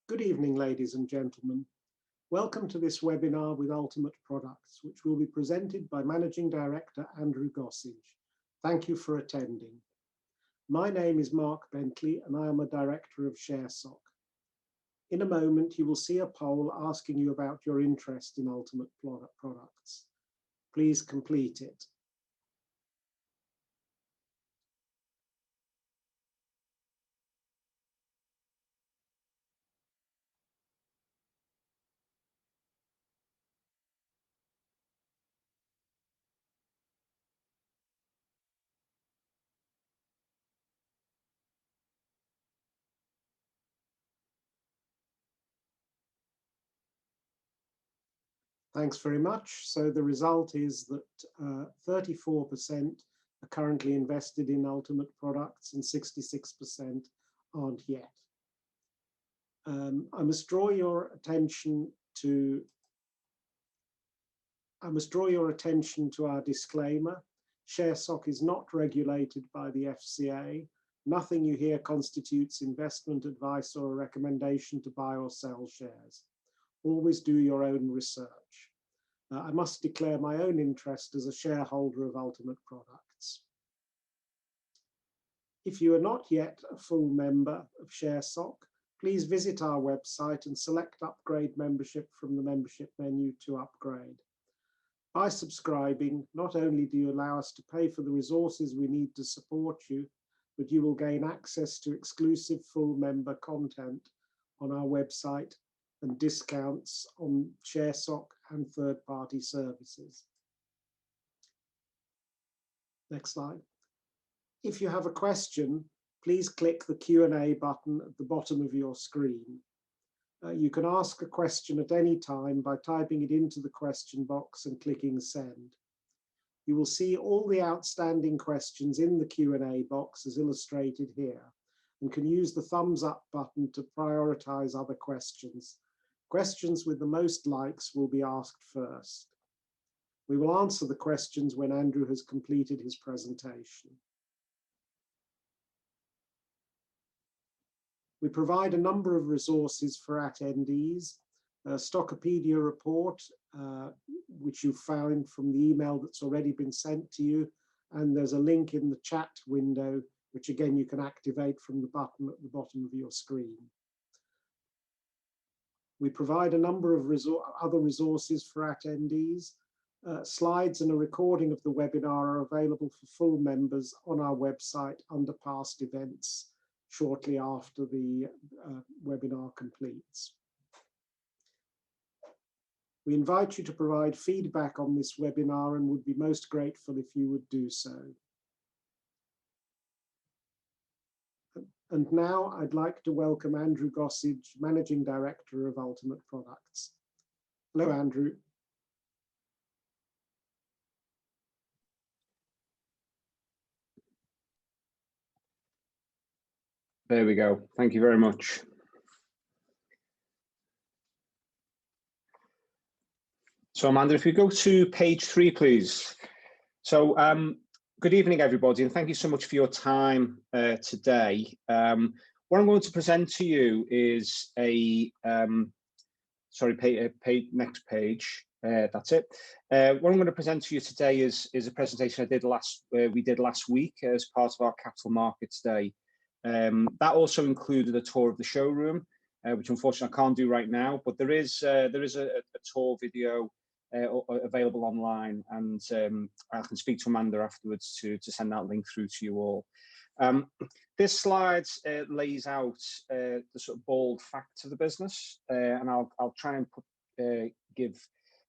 Good evening, ladies and gentlemen. Welcome to this webinar with Ultimate Products, which will be presented by Managing Director Andrew Gossage. Thank you for attending. My name is Mark Bentley and I am a Director of ShareSoc. In a moment, you will see a poll asking you about your interest in Ultimate Products. Please complete it. Thanks very much. So the result is that 34% are currently invested in Ultimate Products and 66% aren't yet. I must draw your attention to our disclaimer. ShareSoc is not regulated by the FCA. Nothing you hear constitutes investment advice or a recommendation to buy or sell shares. Always do your own research. I must declare my own interest as a shareholder of Ultimate Products. If you are not yet a full member of ShareSoc, please visit our website and select Upgrade Membership from the membership menu to upgrade. By subscribing, not only do you allow us to pay for the resources we need to support you, but you will gain access to exclusive full member content on our website and discounts on ShareSoc and third-party services. Next slide. If you have a question, please click the Q&A button at the bottom of your screen. You can ask a question at any time by typing it into the question box and clicking send. You will see all the outstanding questions in the Q&A box as illustrated here and can use the thumbs up button to prioritize other questions. Questions with the most likes will be asked first. We will answer the questions when Andrew has completed his presentation. We provide a number of resources for attendees. A Stockopedia report, which you found from the email that's already been sent to you, and there's a link in the chat window, which again you can activate from the button at the bottom of your screen. We provide a number of other resources for attendees. Slides and a recording of the webinar are available for full members on our website under past events shortly after the webinar completes. We invite you to provide feedback on this webinar and would be most grateful if you would do so. And now I'd like to welcome Andrew Gossage, Managing Director of Ultimate Products. Hello, Andrew. There we go. Thank you very much. So Amanda, if you go to page 3, please. So good evening, everybody, and thank you so much for your time today. What I'm going to present to you is a, next page. That's it. What I'm going to present to you today is a presentation we did last week as part of our Capital Markets Day. That also included a tour of the showroom, which unfortunately I can't do right now, but there is a tour video available online, and I can speak to Amanda afterwards to send that link through to you all. This slide lays out the sort of bold facts of the business, and I'll try and give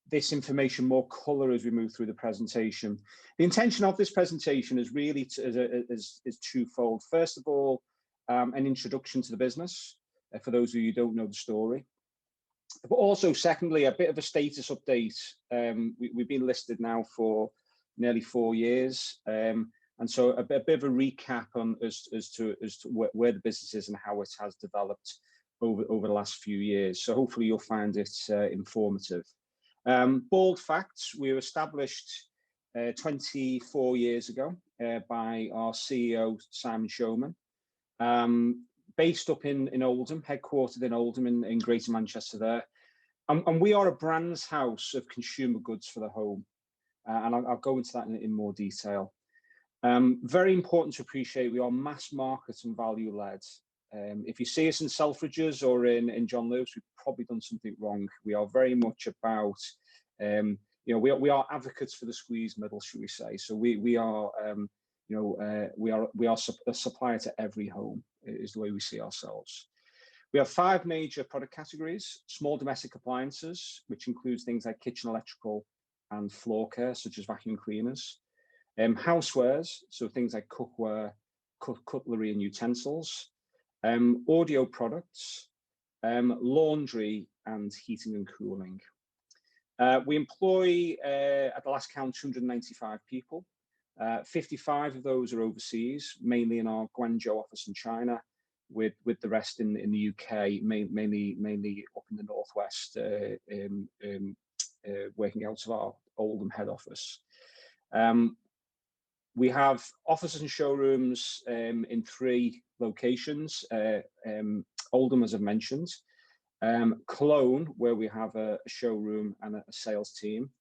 this information more colour as we move through the presentation. The intention of this presentation is really is twofold. First of all, an introduction to the business for those of you who don't know the story. But also, secondly, a bit of a status update. We've been listed now for nearly 4 years, and so a bit of a recap on as to where the business is and how it has developed over the last few years. So hopefully you'll find it informative. Bold facts: we were established 24 years ago by our CEO Simon Showman. based up in Oldham, headquartered in Oldham in Greater Manchester there. And we are a brands house of consumer goods for the home. And I'll go into that in more detail. Very important to appreciate, we are mass market and value led. If you see us in Selfridges or in John Lewis, we've probably done something wrong. We are very much about, you know, we are advocates for the squeeze middle, should we say? So we are, you know, we are a supplier to every home, is the way we see ourselves. We have 5 major product categories: small domestic appliances, which includes things like kitchen electrical and floor care, such as vacuum cleaners. Housewares, so things like cookware, cutlery and utensils. Audio products, laundry, and heating and cooling. We employ, at the last count, 295 people. 55 of those are overseas, mainly in our Guangzhou office in China, with the rest in the UK, mainly up in the northwest, working out of our Oldham head office. We have offices and showrooms in 3 locations. Oldham, as I've mentioned, Cologne, where we have a showroom and a sales team,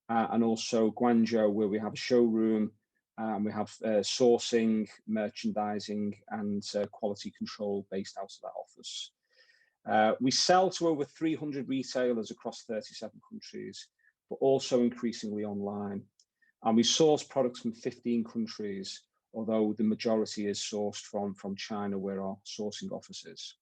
and also Guangzhou, where we have a showroom, and we have sourcing, merchandising, and quality control based out of that office. We sell to over 300 retailers across 37 countries, but also increasingly online. And we source products from 15 countries, although the majority is sourced from China, where our sourcing office is.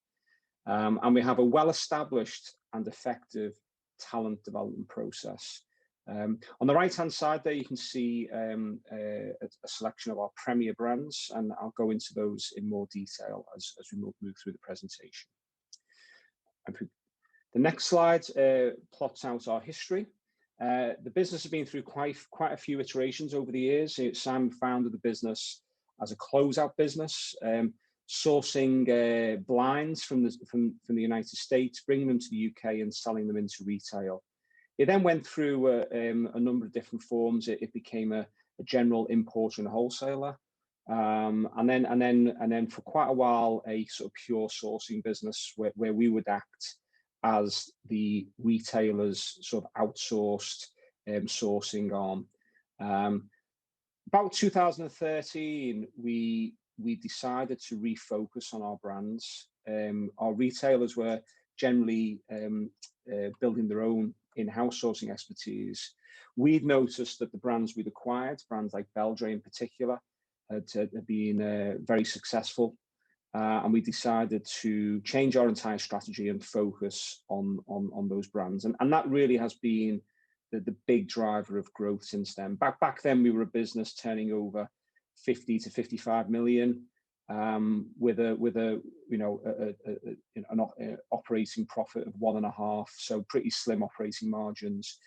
And we have a well-established and effective talent development process. On the right-hand side there, you can see a selection of our premier brands, and I'll go into those in more detail as we move through the presentation. The next slide plots out our history. The business has been through quite a few iterations over the years. Simon founded the business as a closeout business, sourcing blinds from the United States, bringing them to the UK and selling them into retail. It then went through a number of different forms. It became a general importer and wholesaler, and then for quite a while a sort of pure sourcing business where we would act as the retailer's sort of outsourced sourcing arm. About 2013, we decided to refocus on our brands. Our retailers were generally building their own in-house sourcing expertise. We'd noticed that the brands we'd acquired, brands like Beldray in particular, had been very successful. And we decided to change our entire strategy and focus on those brands. And that really has been the big driver of growth since then. Back then, we were a business turning over 50 to 55 million, with an operating profit of 1.5, so pretty slim operating margins.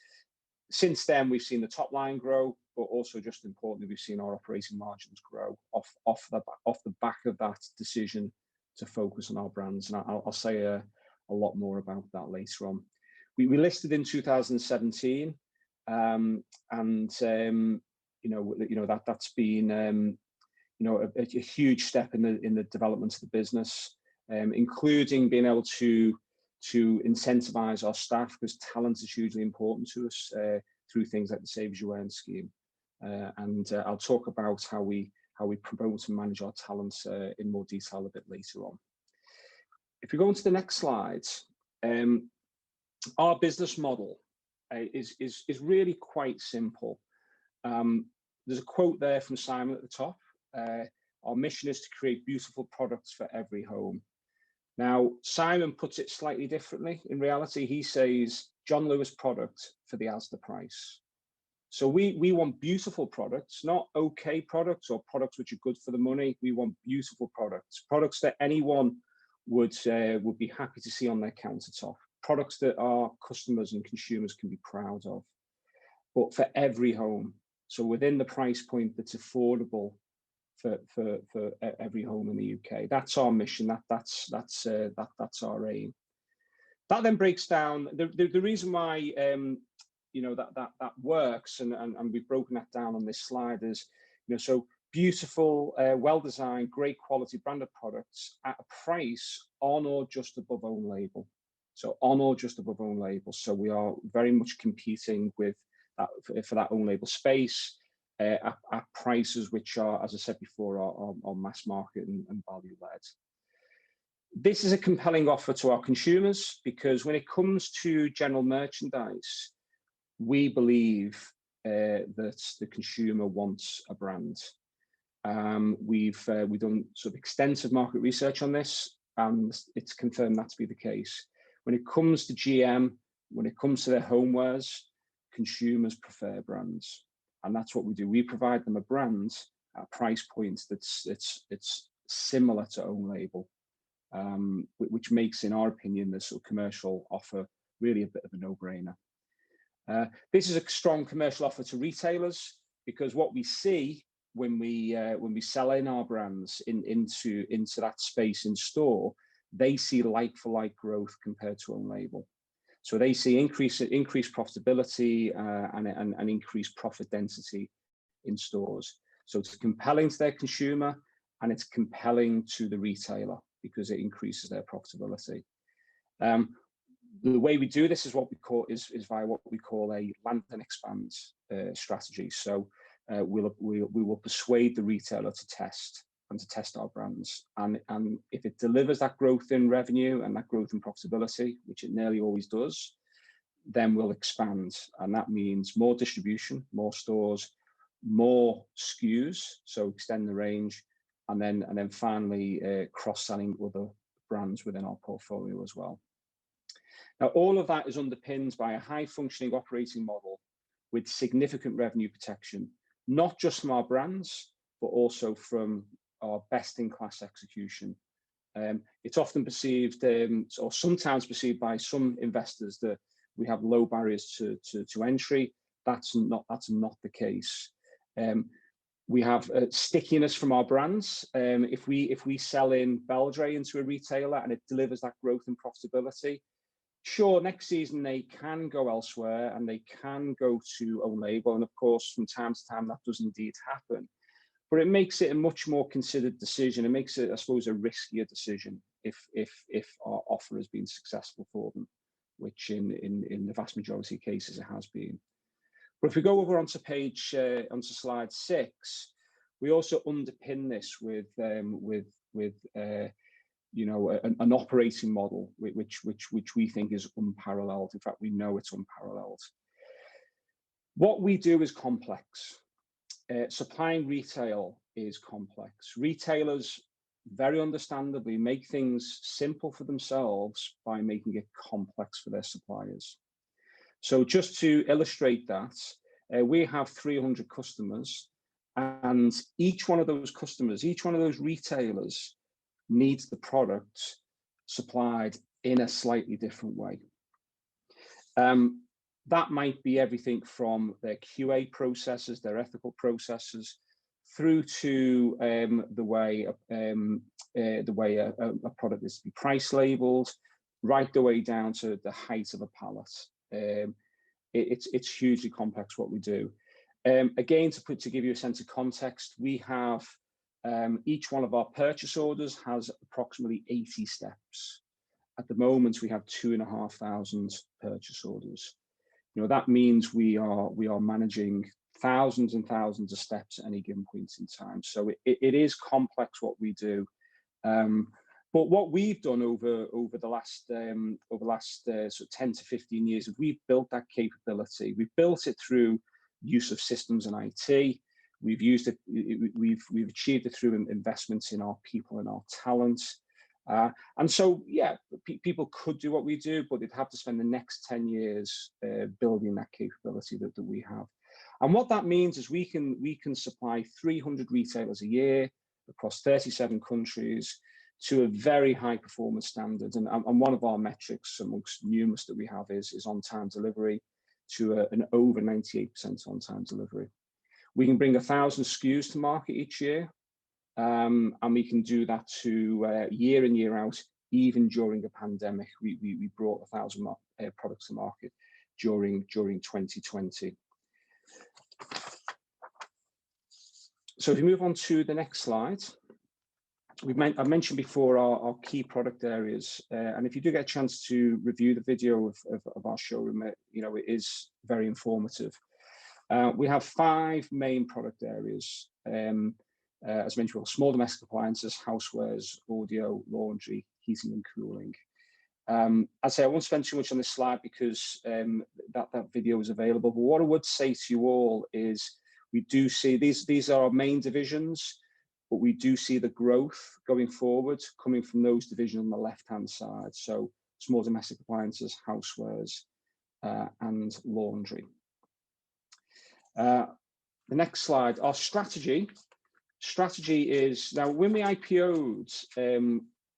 Since then, we've seen the top line grow, but also, just importantly, we've seen our operating margins grow off the back of that decision to focus on our brands. And I'll say a lot more about that later on. We listed in 2017, and that's been a huge step in the development of the business, including being able to incentivize our staff, because talent is hugely important to us through things like the Save As You Earn scheme. And I'll talk about how we promote and manage our talent in more detail a bit later on. If we go on to the next slide, our business model is really quite simple. There's a quote there from Simon at the top. Our mission is to create beautiful products for every home. Now, Simon puts it slightly differently. In reality, he says, John Lewis product for the Asda price. So we want beautiful products, not okay products or products which are good for the money. We want beautiful products, products that anyone would be happy to see on their countertop, products that our customers and consumers can be proud of, but for every home. So within the price point that's affordable for every home in the UK. That's our mission. That's our aim. That then breaks down the reason why that works, and we've broken that down on this slide is, so beautiful, well-designed, great quality branded products at a price on or just above own label. So on or just above own label. So we are very much competing with that for that own label space at prices which are, as I said before, are mass market and value led. This is a compelling offer to our consumers because when it comes to general merchandise, we believe that the consumer wants a brand. We've done sort of extensive market research on this, and it's confirmed that to be the case. When it comes to GM, when it comes to their homewares, consumers prefer brands, and that's what we do. We provide them a brand at a price point that's it's similar to own label, which makes, in our opinion, this sort of commercial offer really a bit of a no-brainer. This is a strong commercial offer to retailers because what we see when we sell in our brands into that space in store, they see like-for-like growth compared to own label. So they see increased profitability and increased profit density in stores. So it's compelling to their consumer and it's compelling to the retailer because it increases their profitability. The way we do this is what we call is via what we call a land and expand strategy. So we will persuade the retailer to test our brands, and if it delivers that growth in revenue and that growth in profitability, which it nearly always does, then we'll expand, and that means more distribution, more stores, more SKUs, so extend the range, and then finally cross-selling other brands within our portfolio as well. Now, all of that is underpinned by a high-functioning operating model with significant revenue protection, not just from our brands, but also from our best-in-class execution. It's often perceived, or sometimes perceived by some investors, that we have low barriers to entry. That's not the case. We have stickiness from our brands. If we sell in Beldray into a retailer and it delivers that growth and profitability, sure, next season they can go elsewhere and they can go to own label, and of course from time to time that does indeed happen. But it makes it a much more considered decision. It makes it, I suppose, a riskier decision if our offer has been successful for them, which in the vast majority of cases it has been. But if we go over onto slide 6, we also underpin this with you know, an operating model which we think is unparalleled. In fact, we know it's unparalleled. What we do is complex. Supplying retail is complex. Retailers, very understandably, make things simple for themselves by making it complex for their suppliers. So just to illustrate that, we have 300 customers, and each one of those customers, each one of those retailers needs the product supplied in a slightly different way. That might be everything from their QA processes, their ethical processes, through to the way a product is to be price labeled, right the way down to the height of a pallet. It's hugely complex what we do. Again, to give you a sense of context, we have each one of our purchase orders has approximately 80 steps. At the moment, we have 2,500 purchase orders. You know, that means we are managing thousands and thousands of steps at any given point in time. So it is complex what we do. But what we've done over the last sort of 10 to 15 years, is we've built that capability. We've built it through use of systems and IT. We've used it. We've achieved it through investments in our people and our talent. And so, yeah, people could do what we do, but they'd have to spend the next 10 years building that capability that we have. And what that means is we can supply 300 retailers a year across 37 countries to a very high performance standard. And one of our metrics amongst numerous that we have is on-time delivery to an over 98% on-time delivery. We can bring 1,000 SKUs to market each year. And we can do that to year in, year out, even during a pandemic. We brought 1,000 products to market during 2020. So if we move on to the next slide, I've mentioned before our key product areas, and if you do get a chance to review the video of our showroom, it is very informative. We have 5 main product areas. As mentioned, small domestic appliances, housewares, audio, laundry, heating and cooling. I'd say I won't spend too much on this slide because that video is available. But what I would say to you all is we do see these are our main divisions, but we do see the growth going forward coming from those divisions on the left-hand side. So small domestic appliances, housewares, and laundry. The next slide, our strategy. Strategy is, now when we IPO'd,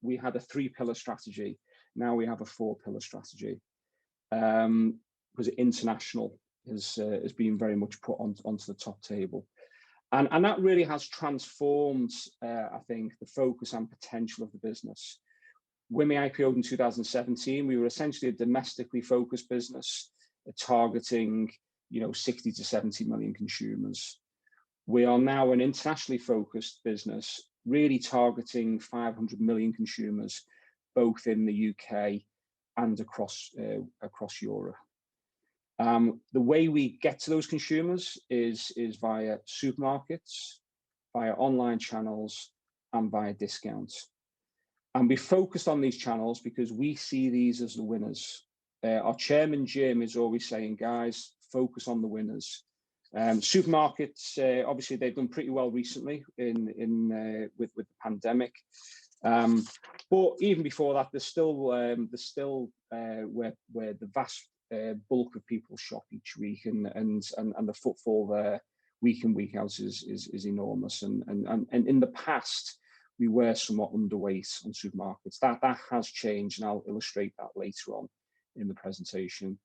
we had a 3-pillar strategy. Now we have a 4-pillar strategy. Because international has been very much put onto the top table. And that really has transformed, I think, the focus and potential of the business. When we IPO'd in 2017, we were essentially a domestically focused business, targeting 60 to 70 million consumers. We are now an internationally focused business, really targeting 500 million consumers, both in the UK and across Europe. The way we get to those consumers is via supermarkets, via online channels, and via discounts. And we focused on these channels because we see these as the winners. Our chairman, Jim, is always saying, guys, focus on the winners. Supermarkets, obviously, they've done pretty well recently with the pandemic. But even before that, there's still where the vast bulk of people shop each week, and the footfall there week in, week out is enormous. And in the past, we were somewhat underweight on supermarkets. That has changed, and I'll illustrate that later on in the presentation.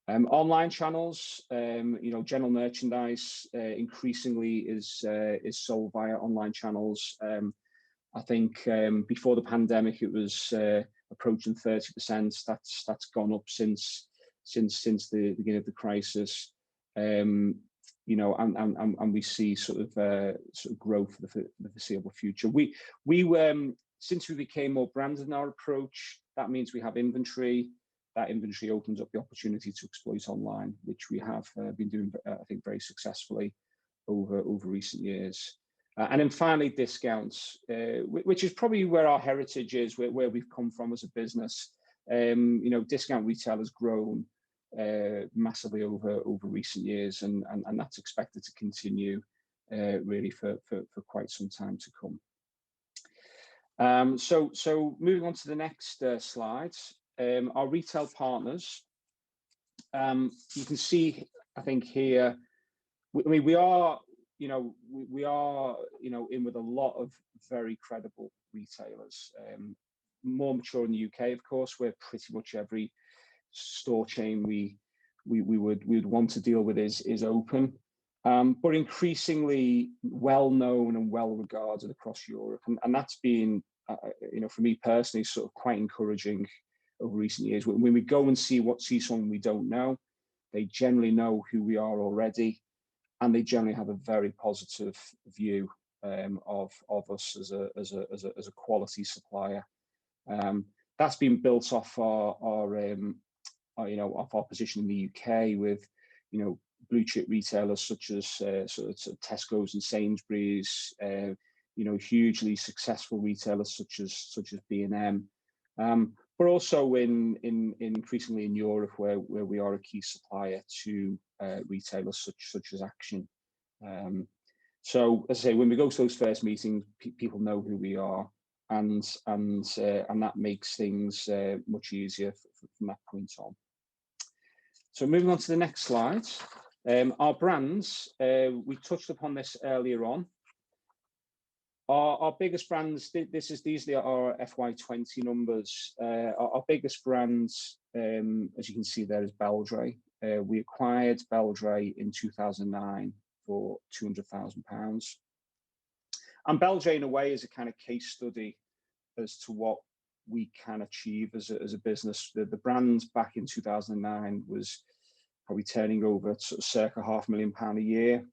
Online channels, general merchandise increasingly is sold via online channels. I think before the pandemic, it was approaching 30%. That's gone up since the beginning of the crisis. And we see sort of growth for the foreseeable future. Since we became more branded in our approach, that means we have inventory. That inventory opens up the opportunity to exploit online, which we have been doing, I think, very successfully over recent years. And then finally, discounts, which is probably where our heritage is, where we've come from as a business. Discount retail has grown massively over recent years, and that's expected to continue really for quite some time to come. So moving on to the next slide. Our retail partners, you can see, I think here, we are in with a lot of very credible retailers. More mature in the UK, of course, where pretty much every store chain we would want to deal with is open, but increasingly well known and well regarded across Europe, and that's been, for me personally, sort of quite encouraging over recent years. When we go and see someone we don't know, they generally know who we are already, and they generally have a very positive view of us as a quality supplier. That's been built off our position in the UK with blue chip retailers such as Tesco's and Sainsbury's, hugely successful retailers such as B&M. But also increasingly in Europe, where we are a key supplier to retailers such as Action. So as I say, when we go to those first meetings, people know who we are, and that makes things much easier from that point on. So moving on to the next slide, our brands. We touched upon this earlier on. Our biggest brands, these are our FY20 numbers. Our biggest brands, as you can see there, is Beldray. We acquired Beldray in 2009 for £200,000. And Beldray, in a way, is a kind of case study as to what we can achieve as a business. The brand back in 2009 was probably turning over sort of circa £500,000 a year.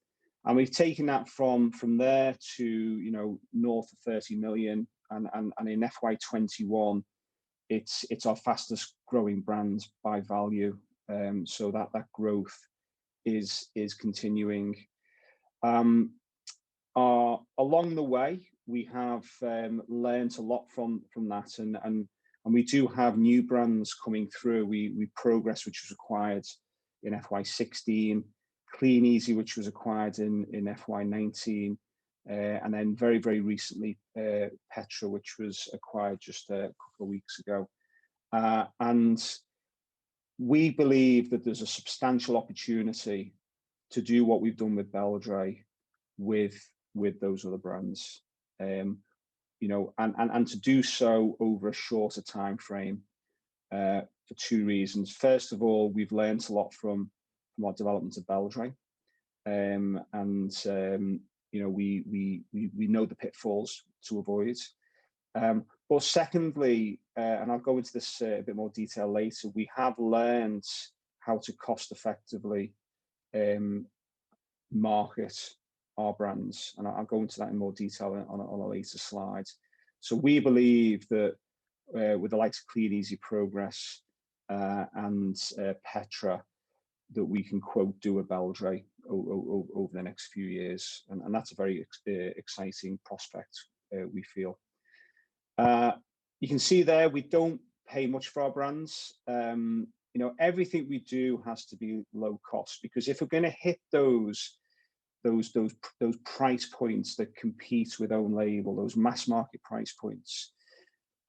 And we've taken that from there to north of 30 million, and in FY21 it's our fastest growing brand by value. So that growth is continuing. Along the way, we have learned a lot from that, and we do have new brands coming through. We Progress, which was acquired in FY16, Clean Easy, which was acquired in FY19, and then very recently Petra, which was acquired just a couple of weeks ago. And we believe that there's a substantial opportunity to do what we've done with Beldray with those other brands, and to do so over a shorter time frame, for two reasons. First of all, we've learned a lot from our development of Beldray, and we know the pitfalls to avoid. But secondly, and I'll go into this a bit more detail later, we have learned how to cost effectively market our brands, and I'll go into that in more detail on a later slide. So we believe that with the likes of Clean Easy, Progress, and Petra, that we can do a Beldray over the next few years, and that's a very exciting prospect, we feel. You can see there we don't pay much for our brands. Everything we do has to be low cost, because if we're going to hit those price points that compete with own label, those mass market price points,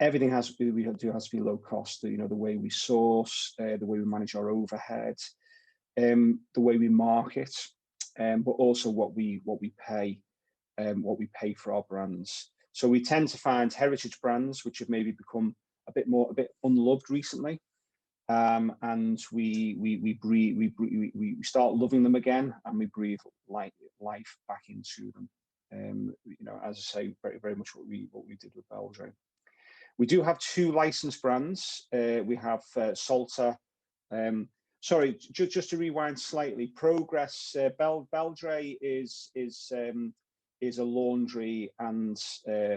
everything has to be low cost. The way we source, the way we manage our overhead, the way we market, but also what we pay for our brands. So we tend to find heritage brands which have maybe become a bit unloved recently, and we start loving them again, and we breathe life back into them. As I say, very much what we did with Beldray. We do have two licensed brands. We have Salter. Sorry, just to rewind slightly. Progress, Beldray is a laundry and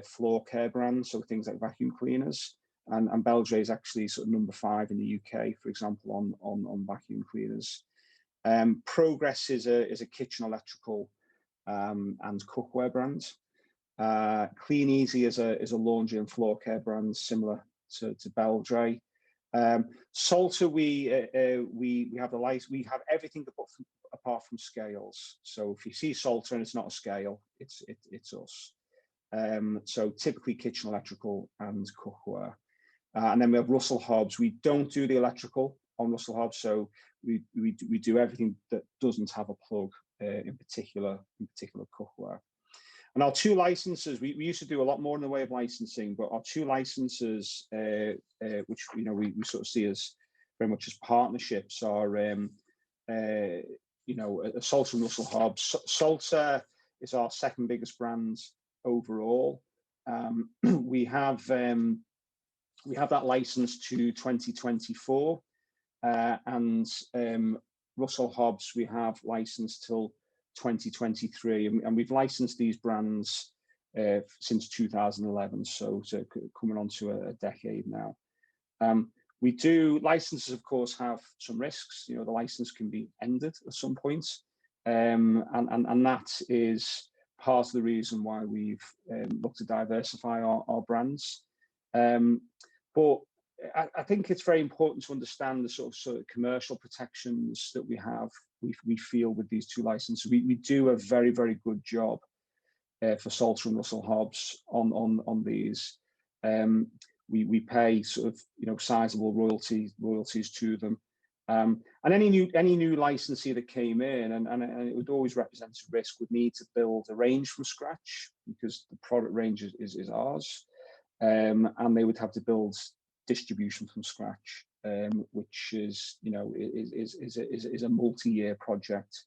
floor care brand, so things like vacuum cleaners. And Beldray is actually sort of number 5 in the UK, for example, on vacuum cleaners. Progress is a kitchen electrical and cookware brand. Clean Easy is a laundry and floor care brand similar to Beldray. Salter, we have we have everything apart from scales. So if you see Salter and it's not a scale, it's us. So typically kitchen electrical and cookware. And then we have Russell Hobbs. We don't do the electrical on Russell Hobbs, so we do everything that doesn't have a plug, in particular cookware. And our two licenses, we used to do a lot more in the way of licensing, but our two licenses, which we sort of see as very much as partnerships, are Salter and Russell Hobbs. Salter is our second biggest brand overall. We have that license to 2024, and Russell Hobbs we have licensed till 2023, and we've licensed these brands since 2011, so coming on to a decade now. We do licenses, of course, have some risks. The license can be ended at some point, and that is part of the reason why we've looked to diversify our brands. But I think it's very important to understand the sort of commercial protections that we feel with these two licenses. We do a very good job for Salter and Russell Hobbs on these. We pay sort of sizable royalties to them, and any new licensee that came in, and it would always represent a risk, would need to build a range from scratch, because the product range is ours, and they would have to build distribution from scratch, which is a multi-year project.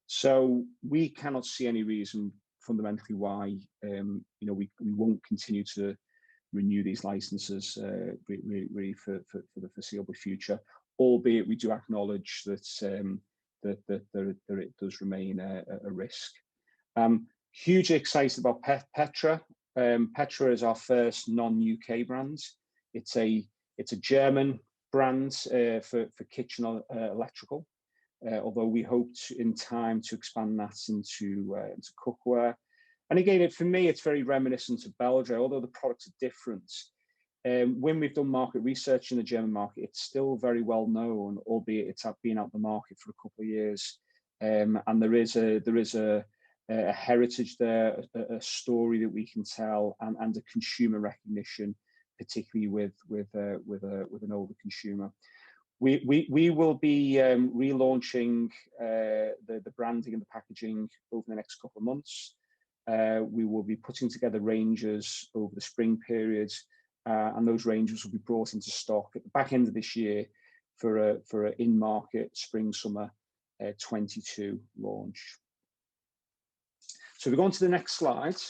So we cannot see any reason fundamentally why we won't continue to renew these licenses really for the foreseeable future, albeit we do acknowledge that that it does remain a risk. Hugely excited about Petra. Petra is our first non-UK brand. It's a German brand for kitchen electrical. Although we hope in time to expand that into cookware. And again, for me, it's very reminiscent of Belgium, although the products are different. When we've done market research in the German market, it's still very well known, albeit it's been out the market for a couple of years. And there is a heritage there, a story that we can tell, and a consumer recognition, particularly with an older consumer. We will be relaunching the branding and the packaging over the next couple of months. We will be putting together ranges over the spring period, and those ranges will be brought into stock at the back end of this year for an in-market spring/summer 22 launch. So we go on to the next slide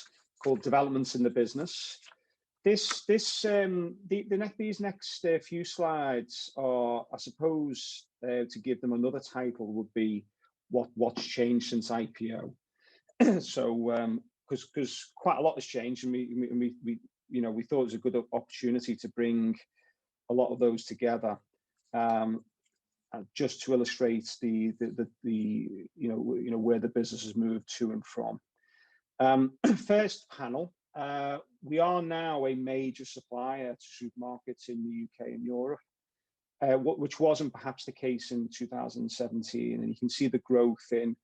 called developments in the business. These next few slides are, I suppose, to give them another title, would be what's changed since IPO. So because quite a lot has changed, and we thought it was a good opportunity to bring a lot of those together, just to illustrate the where the business has moved to and from. First panel. We are now a major supplier to supermarkets in the UK and Europe, which wasn't perhaps the case in 2017. And you can see the growth in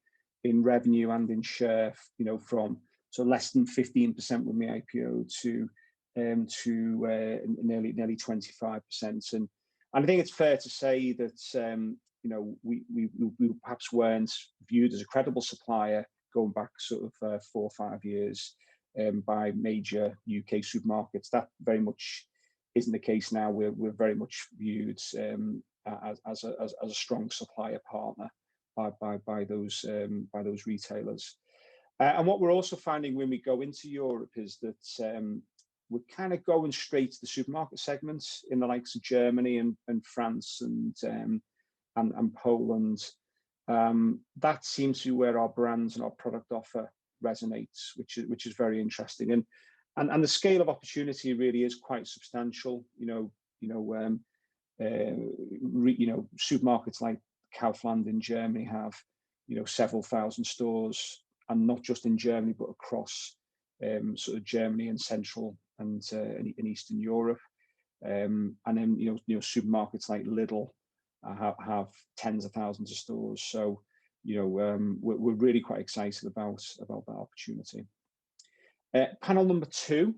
revenue and in share, from less than 15% when we IPO to nearly 25%. And I think it's fair to say that we perhaps weren't viewed as a credible supplier going back sort of 4 or 5 years. By major UK supermarkets. That very much isn't the case now. We're very much viewed as a strong supplier partner by those retailers. And what we're also finding when we go into Europe is that we're kind of going straight to the supermarket segments in the likes of Germany and France and Poland. That seems to be where our brands and our product offer resonates, which is very interesting, and the scale of opportunity really is quite substantial. Supermarkets like Kaufland in Germany have several thousand stores, and not just in Germany but across sort of Germany and Central and Eastern Europe, and then supermarkets like Lidl have tens of thousands of stores. So we're really quite excited about that opportunity. Panel number 2,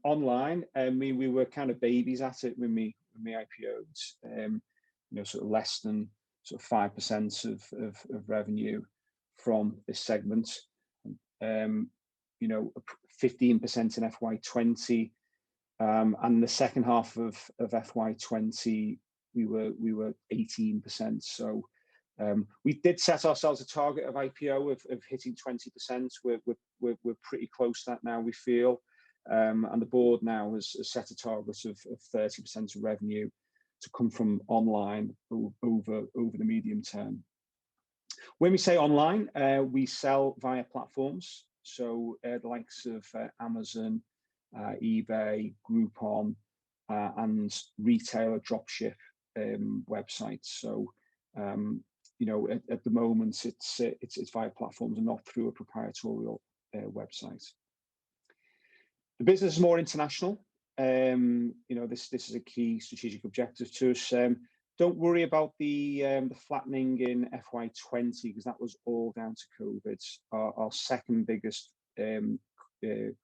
online. I mean, we were kind of babies at it when we IPO'd. Sort of less than sort of 5% of revenue from this segment. 15% in FY20, and the second half of FY20 we were 18%. So. We did set ourselves a target of IPO of hitting 20%. We're pretty close to that now, we feel, and the board now has set a target of 30% of revenue to come from online over the medium term. When we say online, we sell via platforms, so the likes of Amazon, eBay, Groupon, and retailer dropship websites. So. At the moment, it's via platforms and not through a proprietary website. The business is more international. This is a key strategic objective to us. Don't worry about the flattening in FY20 because that was all down to COVID. Our second biggest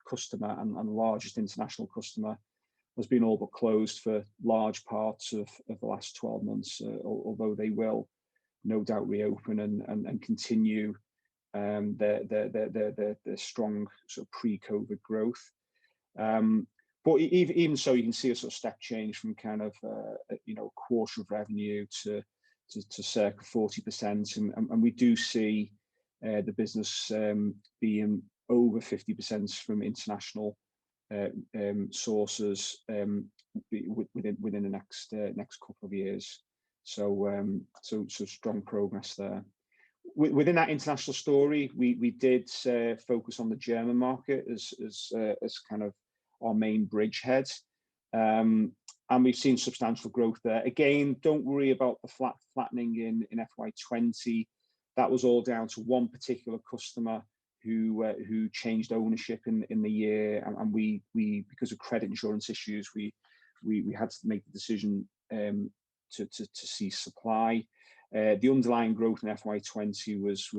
customer and largest international customer has been all but closed for large parts of the last 12 months, although they will no doubt reopen and continue their strong sort of pre-COVID growth. But even so, you can see a sort of step change from kind of a quarter of revenue to circa 40%, and we do see the business being over 50% from international sources within the next couple of years. So strong progress there. Within that international story, we did focus on the German market as kind of our main bridgehead, and we've seen substantial growth there. Again, don't worry about the flattening in FY20. That was all down to one particular customer who changed ownership in the year, and we because of credit insurance issues, we had to make the decision to cease supply. The underlying growth in FY20 was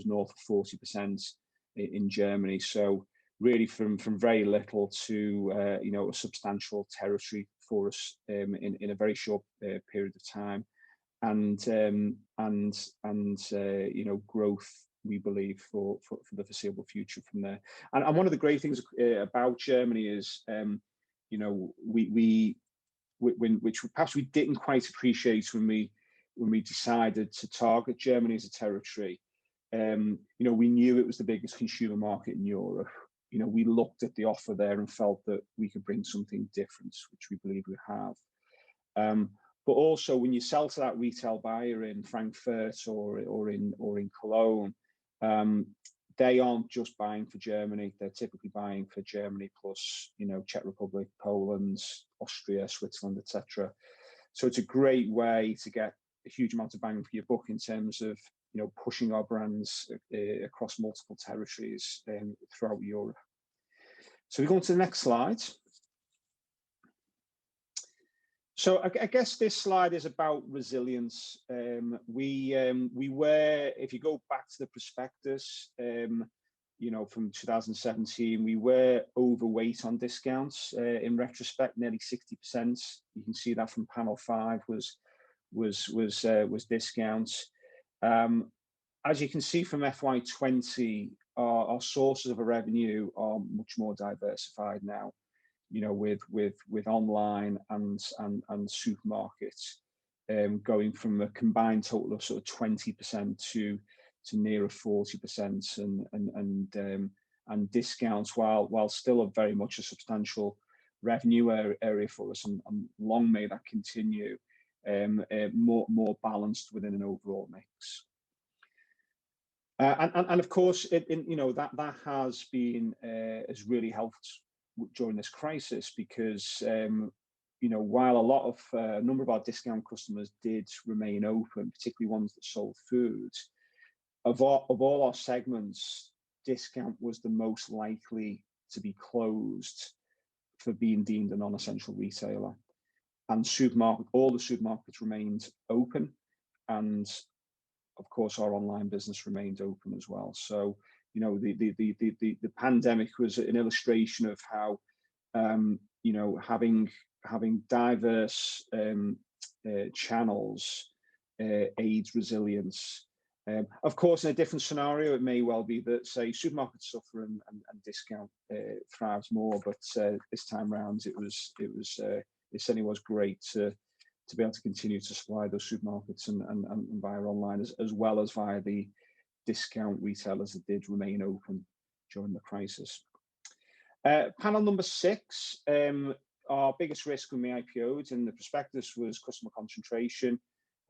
north of 40% in Germany. So really from very little to a substantial territory for us in a very short period of time, and growth, we believe, for the foreseeable future from there. And one of the great things about Germany is which perhaps we didn't quite appreciate when we decided to target Germany as a territory. We knew it was the biggest consumer market in Europe. We looked at the offer there and felt that we could bring something different, which we believe we have. But also, when you sell to that retail buyer in Frankfurt or in Cologne, they aren't just buying for Germany. They're typically buying for Germany plus, Czech Republic, Poland, Austria, Switzerland, etc. So it's a great way to get a huge amount of bang for your buck in terms of, pushing our brands across multiple territories throughout Europe. So we go on to the next slide. So I guess this slide is about resilience. We were, if you go back to the prospectus, from 2017, we were overweight on discounts. In retrospect, nearly 60%. You can see that from panel 5 was discounts. As you can see from FY20, our sources of revenue are much more diversified now. With online and supermarkets going from a combined total of sort of 20% to nearer 40%, and discounts, while still a very much a substantial revenue area for us, and long may that continue, more balanced within an overall mix. And of course, that has really helped during this crisis, because while a number of our discount customers did remain open, particularly ones that sold food, of all our segments, discount was the most likely to be closed for being deemed a non-essential retailer. And all the supermarkets remained open, and of course our online business remained open as well. So the pandemic was an illustration of how having diverse channels aids resilience. Of course, in a different scenario, it may well be that, say, supermarkets suffer and discount thrives more. But this time round, it certainly was great to be able to continue to supply those supermarkets and via online, as well as via the discount retailers that did remain open during the crisis. Panel number 6, our biggest risk when we IPO'd in the prospectus was customer concentration.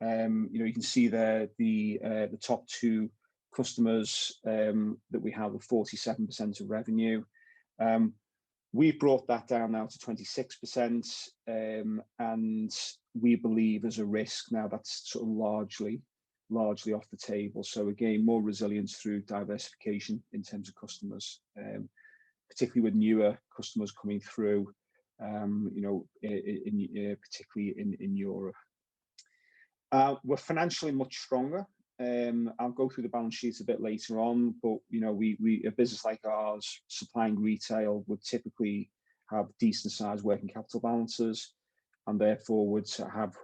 You can see there the top 2 customers that we have with 47% of revenue. We've brought that down now to 26%, and we believe as a risk now that's sort of largely off the table. So again, more resilience through diversification in terms of customers, particularly with newer customers coming through, particularly in Europe. We're financially much stronger. I'll go through the balance sheets a bit later on, but a business like ours supplying retail would typically have decent sized working capital balances, and therefore would have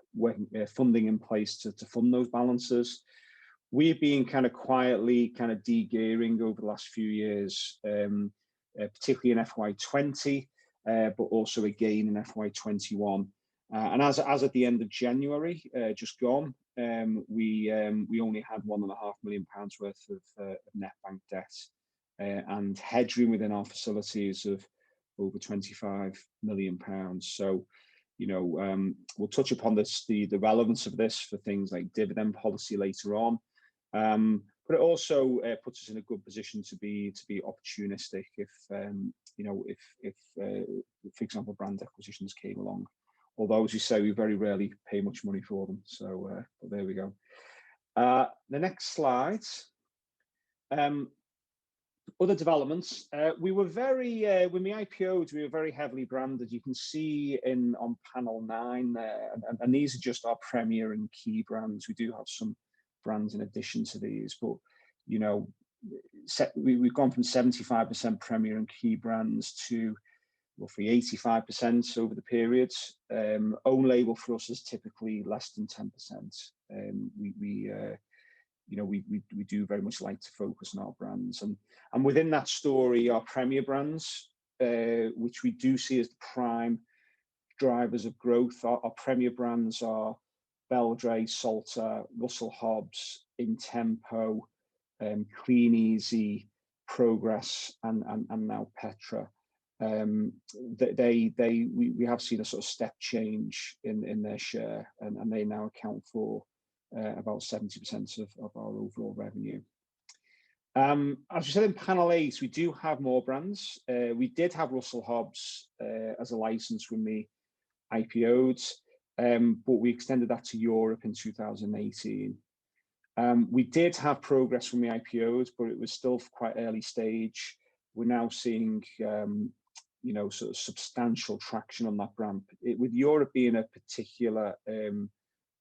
funding in place to fund those balances. We've been kind of quietly de-gearing over the last few years, particularly in FY20, but also again in FY21. And as at the end of January, just gone, we only had £1.5 million worth of net bank debt, and headroom within our facilities of over £25 million. So, we'll touch upon this, the relevance of this for things like dividend policy later on. But it also puts us in a good position to be opportunistic if for example, brand acquisitions came along. Although, as you say, we very rarely pay much money for them. So but there we go. The next slide. Other developments. We were very, when we IPO'd, we were very heavily branded. You can see on panel 9 there, and these are just our premier and key brands. We do have some brands in addition to these, but we've gone from 75% premier and key brands to roughly 85% over the period. Own label for us is typically less than 10%. We do very much like to focus on our brands, and within that story, our premier brands, which we do see as the prime drivers of growth. Our premier brands are Beldray, Salter, Russell Hobbs, In Tempo, Clean Easy, Progress, and now Petra. We have seen a sort of step change in their share, and they now account for about 70% of our overall revenue. As we said in panel 8, we do have more brands. We did have Russell Hobbs as a license when we IPO'd, but we extended that to Europe in 2018. We did have Progress when we IPO'd, but it was still quite early stage. We're now seeing sort of substantial traction on that brand, with Europe being a particular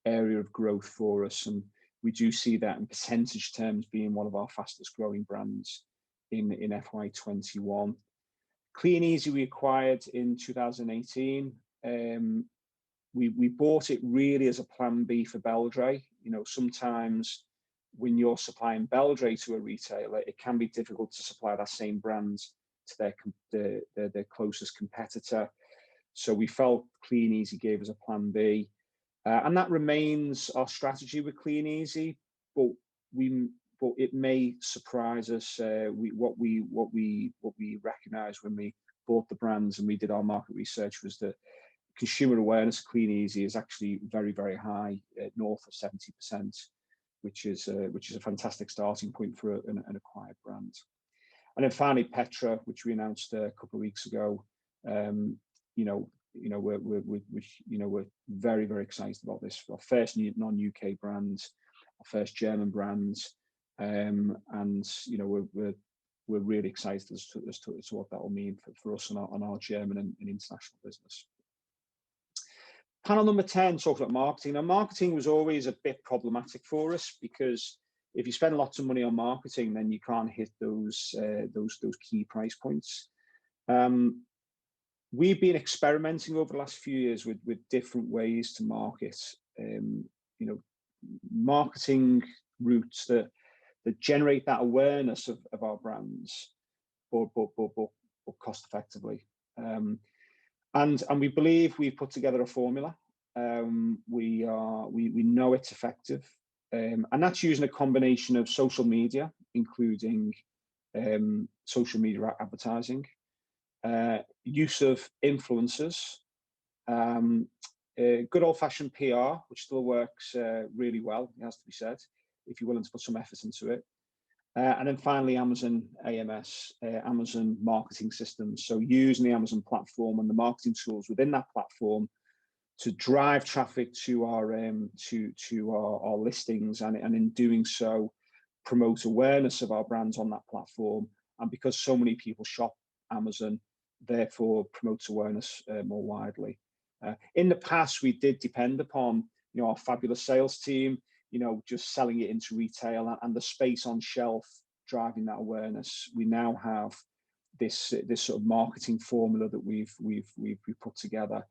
area of growth for us, and we do see that in percentage terms being one of our fastest growing brands in FY21. Clean Easy we acquired in 2018. We bought it really as a plan B for Beldray. Sometimes when you're supplying Beldray to a retailer, it can be difficult to supply that same brand to their closest competitor. So we felt Clean Easy gave us a plan B. And that remains our strategy with Clean Easy, but it may surprise us. What we recognised when we bought the brands and we did our market research was that consumer awareness of Clean Easy is actually very, very high, north of 70%, which is a fantastic starting point for an acquired brand. And then finally, Petra, which we announced a couple of weeks ago. We're very, very excited about this. Our first non-UK brand, our first German brand, and we're really excited as to what that will mean for us on our German and international business. Panel number 10 talks about marketing. Now, marketing was always a bit problematic for us because if you spend lots of money on marketing, then you can't hit those key price points. We've been experimenting over the last few years with different ways to market, marketing routes that generate that awareness of our brands, but cost effectively. And we believe we've put together a formula. We know it's effective, and that's using a combination of social media, including social media advertising, use of influencers, good old-fashioned PR, which still works really well, it has to be said, if you're willing to put some effort into it. And then finally, Amazon AMS, Amazon marketing systems. So using the Amazon platform and the marketing tools within that platform to drive traffic to our listings, and in doing so, promote awareness of our brands on that platform. And because so many people shop Amazon, therefore promotes awareness more widely. In the past, we did depend upon our fabulous sales team, just selling it into retail and the space on shelf driving that awareness. We now have this sort of marketing formula that we've put together,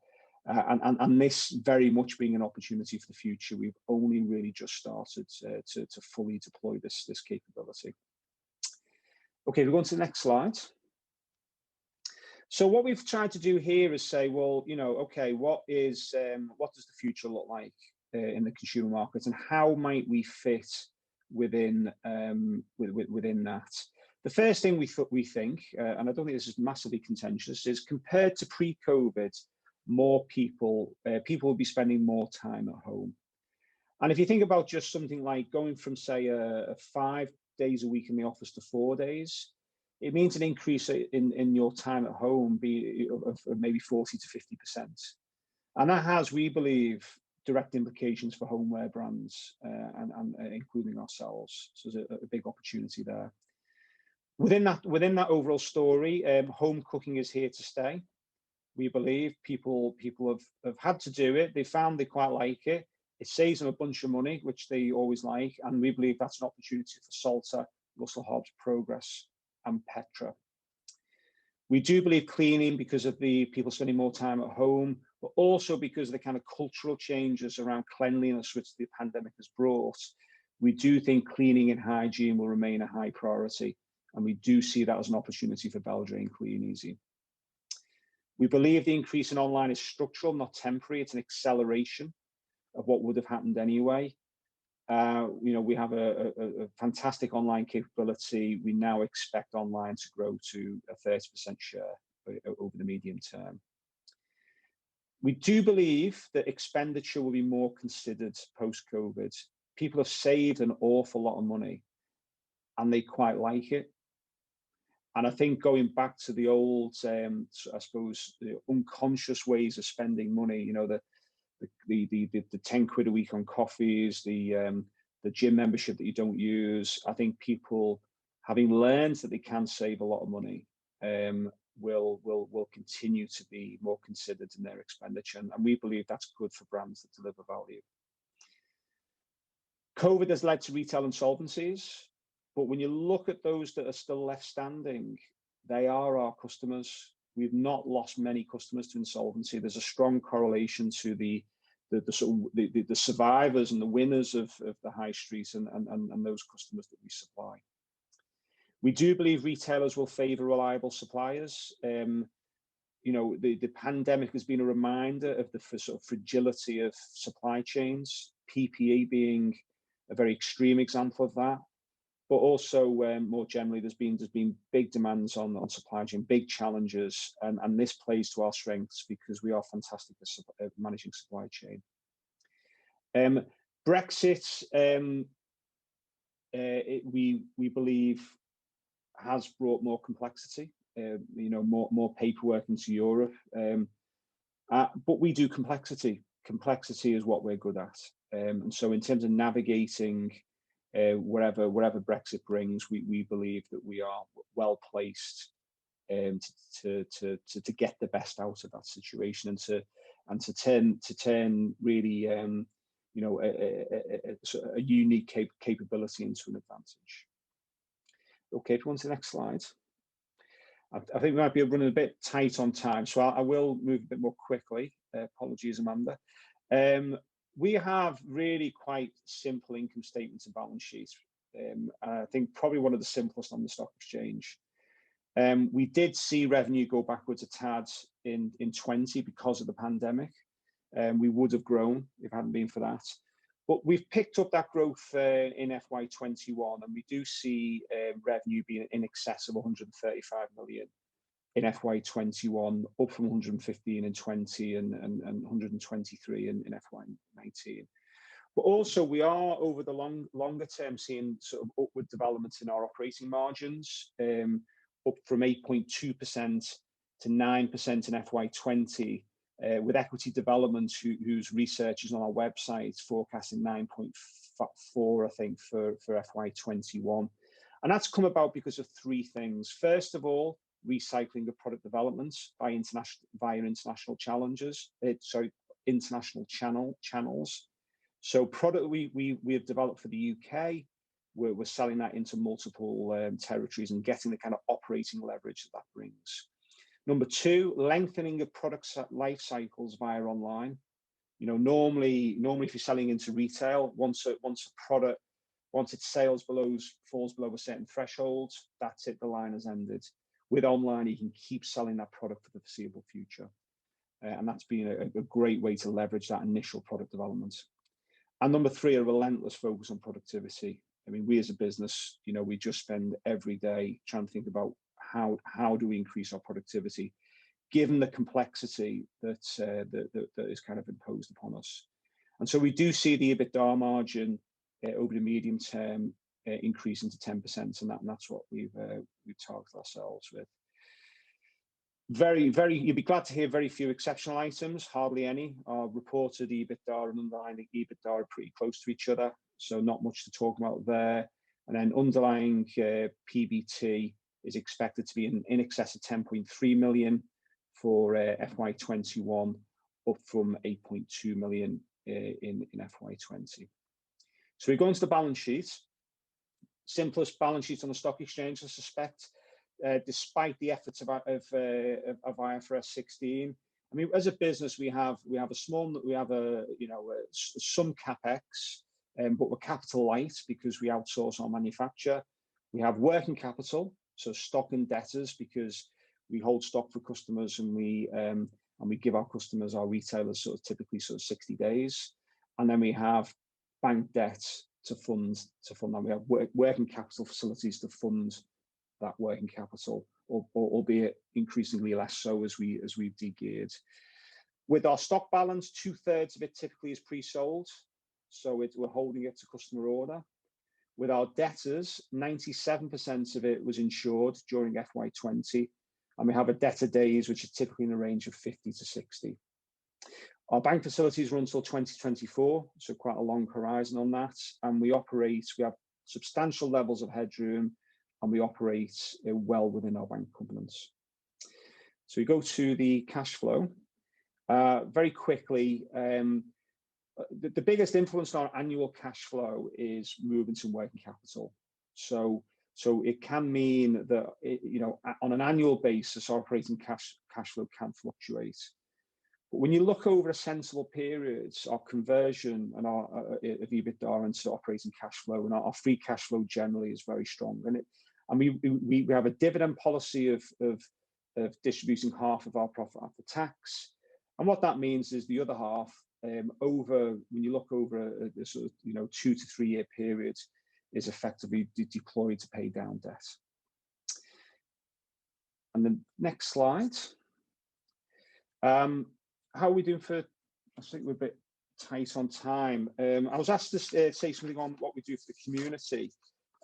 and this very much being an opportunity for the future. We've only really just started to fully deploy this capability. Okay, we'll go on to the next slide. So what we've tried to do here is say, well, okay, what does the future look like in the consumer market, and how might we fit within that? The first thing we think, and I don't think this is massively contentious, is compared to pre-COVID, more people will be spending more time at home. And if you think about just something like going from, say, 5 days a week in the office to 4 days, it means an increase in your time at home of maybe 40 to 50%. And that has, we believe, direct implications for homeware brands and including ourselves. So there's a big opportunity there. Within that overall story, home cooking is here to stay. We believe people have had to do it. They found they quite like it. It saves them a bunch of money, which they always like. And we believe that's an opportunity for Salter, Russell Hobbs, Progress, and Petra. We do believe cleaning because of the people spending more time at home, but also because of the kind of cultural changes around cleanliness which the pandemic has brought. We do think cleaning and hygiene will remain a high priority. And we do see that as an opportunity for Belgrade Clean Easy. We believe the increase in online is structural, not temporary. It's an acceleration of what would have happened anyway. We have a fantastic online capability. We now expect online to grow to a 30% share over the medium term. We do believe that expenditure will be more considered post-COVID. People have saved an awful lot of money and they quite like it. And I think going back to the old, I suppose, the unconscious ways of spending money, the 10 quid a week on coffees, the gym membership that you don't use. I think people, having learned that they can save a lot of money, will continue to be more considered in their expenditure. And we believe that's good for brands that deliver value. COVID has led to retail insolvencies. But when you look at those that are still left standing, they are our customers. We've not lost many customers to insolvency. There's a strong correlation to the survivors and the winners of the high streets and those customers that we supply. We do believe retailers will favour reliable suppliers. The pandemic has been a reminder of the sort of fragility of supply chains, PPE being a very extreme example of that. But also more generally, there's been big demands on supply chain, big challenges, and this plays to our strengths because we are fantastic at managing supply chain. Brexit, we believe, has brought more complexity, more paperwork into Europe, but we do complexity. Complexity is what we're good at, and so in terms of navigating whatever Brexit brings, we believe that we are well placed to get the best out of that situation and to turn really a unique capability into an advantage. Okay, if you want to the next slide. I think we might be running a bit tight on time, so I will move a bit more quickly. Apologies, Amanda. We have really quite simple income statements and balance sheets. I think probably one of the simplest on the stock exchange. We did see revenue go backwards a tad in 20 because of the pandemic. We would have grown if it hadn't been for that. But we've picked up that growth in FY21, and we do see revenue being in excess of 135 million in FY21, up from 115 in 20 and 123 in FY19. But also we are over the longer term seeing sort of upward developments in our operating margins, up from 8.2% to 9% in FY20, with Equity Development, whose research is on our website, forecasting 9.4, I think, for FY21. And that's come about because of three things. First of all, recycling of product developments via international channels. So product we have developed for the UK, we're selling that into multiple territories and getting the kind of operating leverage that brings. Number two, lengthening of product life cycles via online. Normally if you're selling into retail, once its sales falls below a certain threshold, that's it, the line has ended. With online, you can keep selling that product for the foreseeable future. And that's been a great way to leverage that initial product development. And number three, a relentless focus on productivity. I mean, we as a business, we just spend every day trying to think about how do we increase our productivity, given the complexity that, that is kind of imposed upon us. And so we do see the EBITDA margin over the medium term increasing to 10%, and that's what we've targeted ourselves with. You'd be glad to hear very few exceptional items, hardly any. Our reported EBITDA and underlying EBITDA are pretty close to each other, so not much to talk about there. And then underlying PBT is expected to be in excess of 10.3 million for FY21, up from 8.2 million in FY20. So we go into the balance sheet. Simplest balance sheet on the stock exchange, I suspect, despite the efforts of IFRS 16. I mean, as a business, we have some capex, but we're capital light because we outsource our manufacture. We have working capital, so stock and debtors, because we hold stock for customers, and we give our customers, our retailers, typically 60 days, and then we have bank debt to fund that. We have working capital facilities to fund that working capital, albeit increasingly less so as we've de-geared. With our stock balance, 2/3 of it typically is pre-sold, so we're holding it to customer order. With our debtors, 97% of it was insured during FY20, and we have a debtor days which are typically in the range of 50 to 60. Our bank facilities run until 2024, so quite a long horizon on that, and we have substantial levels of headroom, and we operate well within our bank covenants. So we go to the cash flow. Very quickly, the biggest influence on our annual cash flow is movements in working capital. So it can mean that on an annual basis, our operating cash flow can fluctuate. But when you look over a sensible period, our conversion and our of EBITDA into operating cash flow, and our free cash flow generally is very strong. And we have a dividend policy of distributing half of our profit after tax. And what that means is the other half, when you look over a 2 to 3 year period, is effectively deployed to pay down debt. And the next slide. How are we doing for? I think we're a bit tight on time. I was asked to say something on what we do for the community.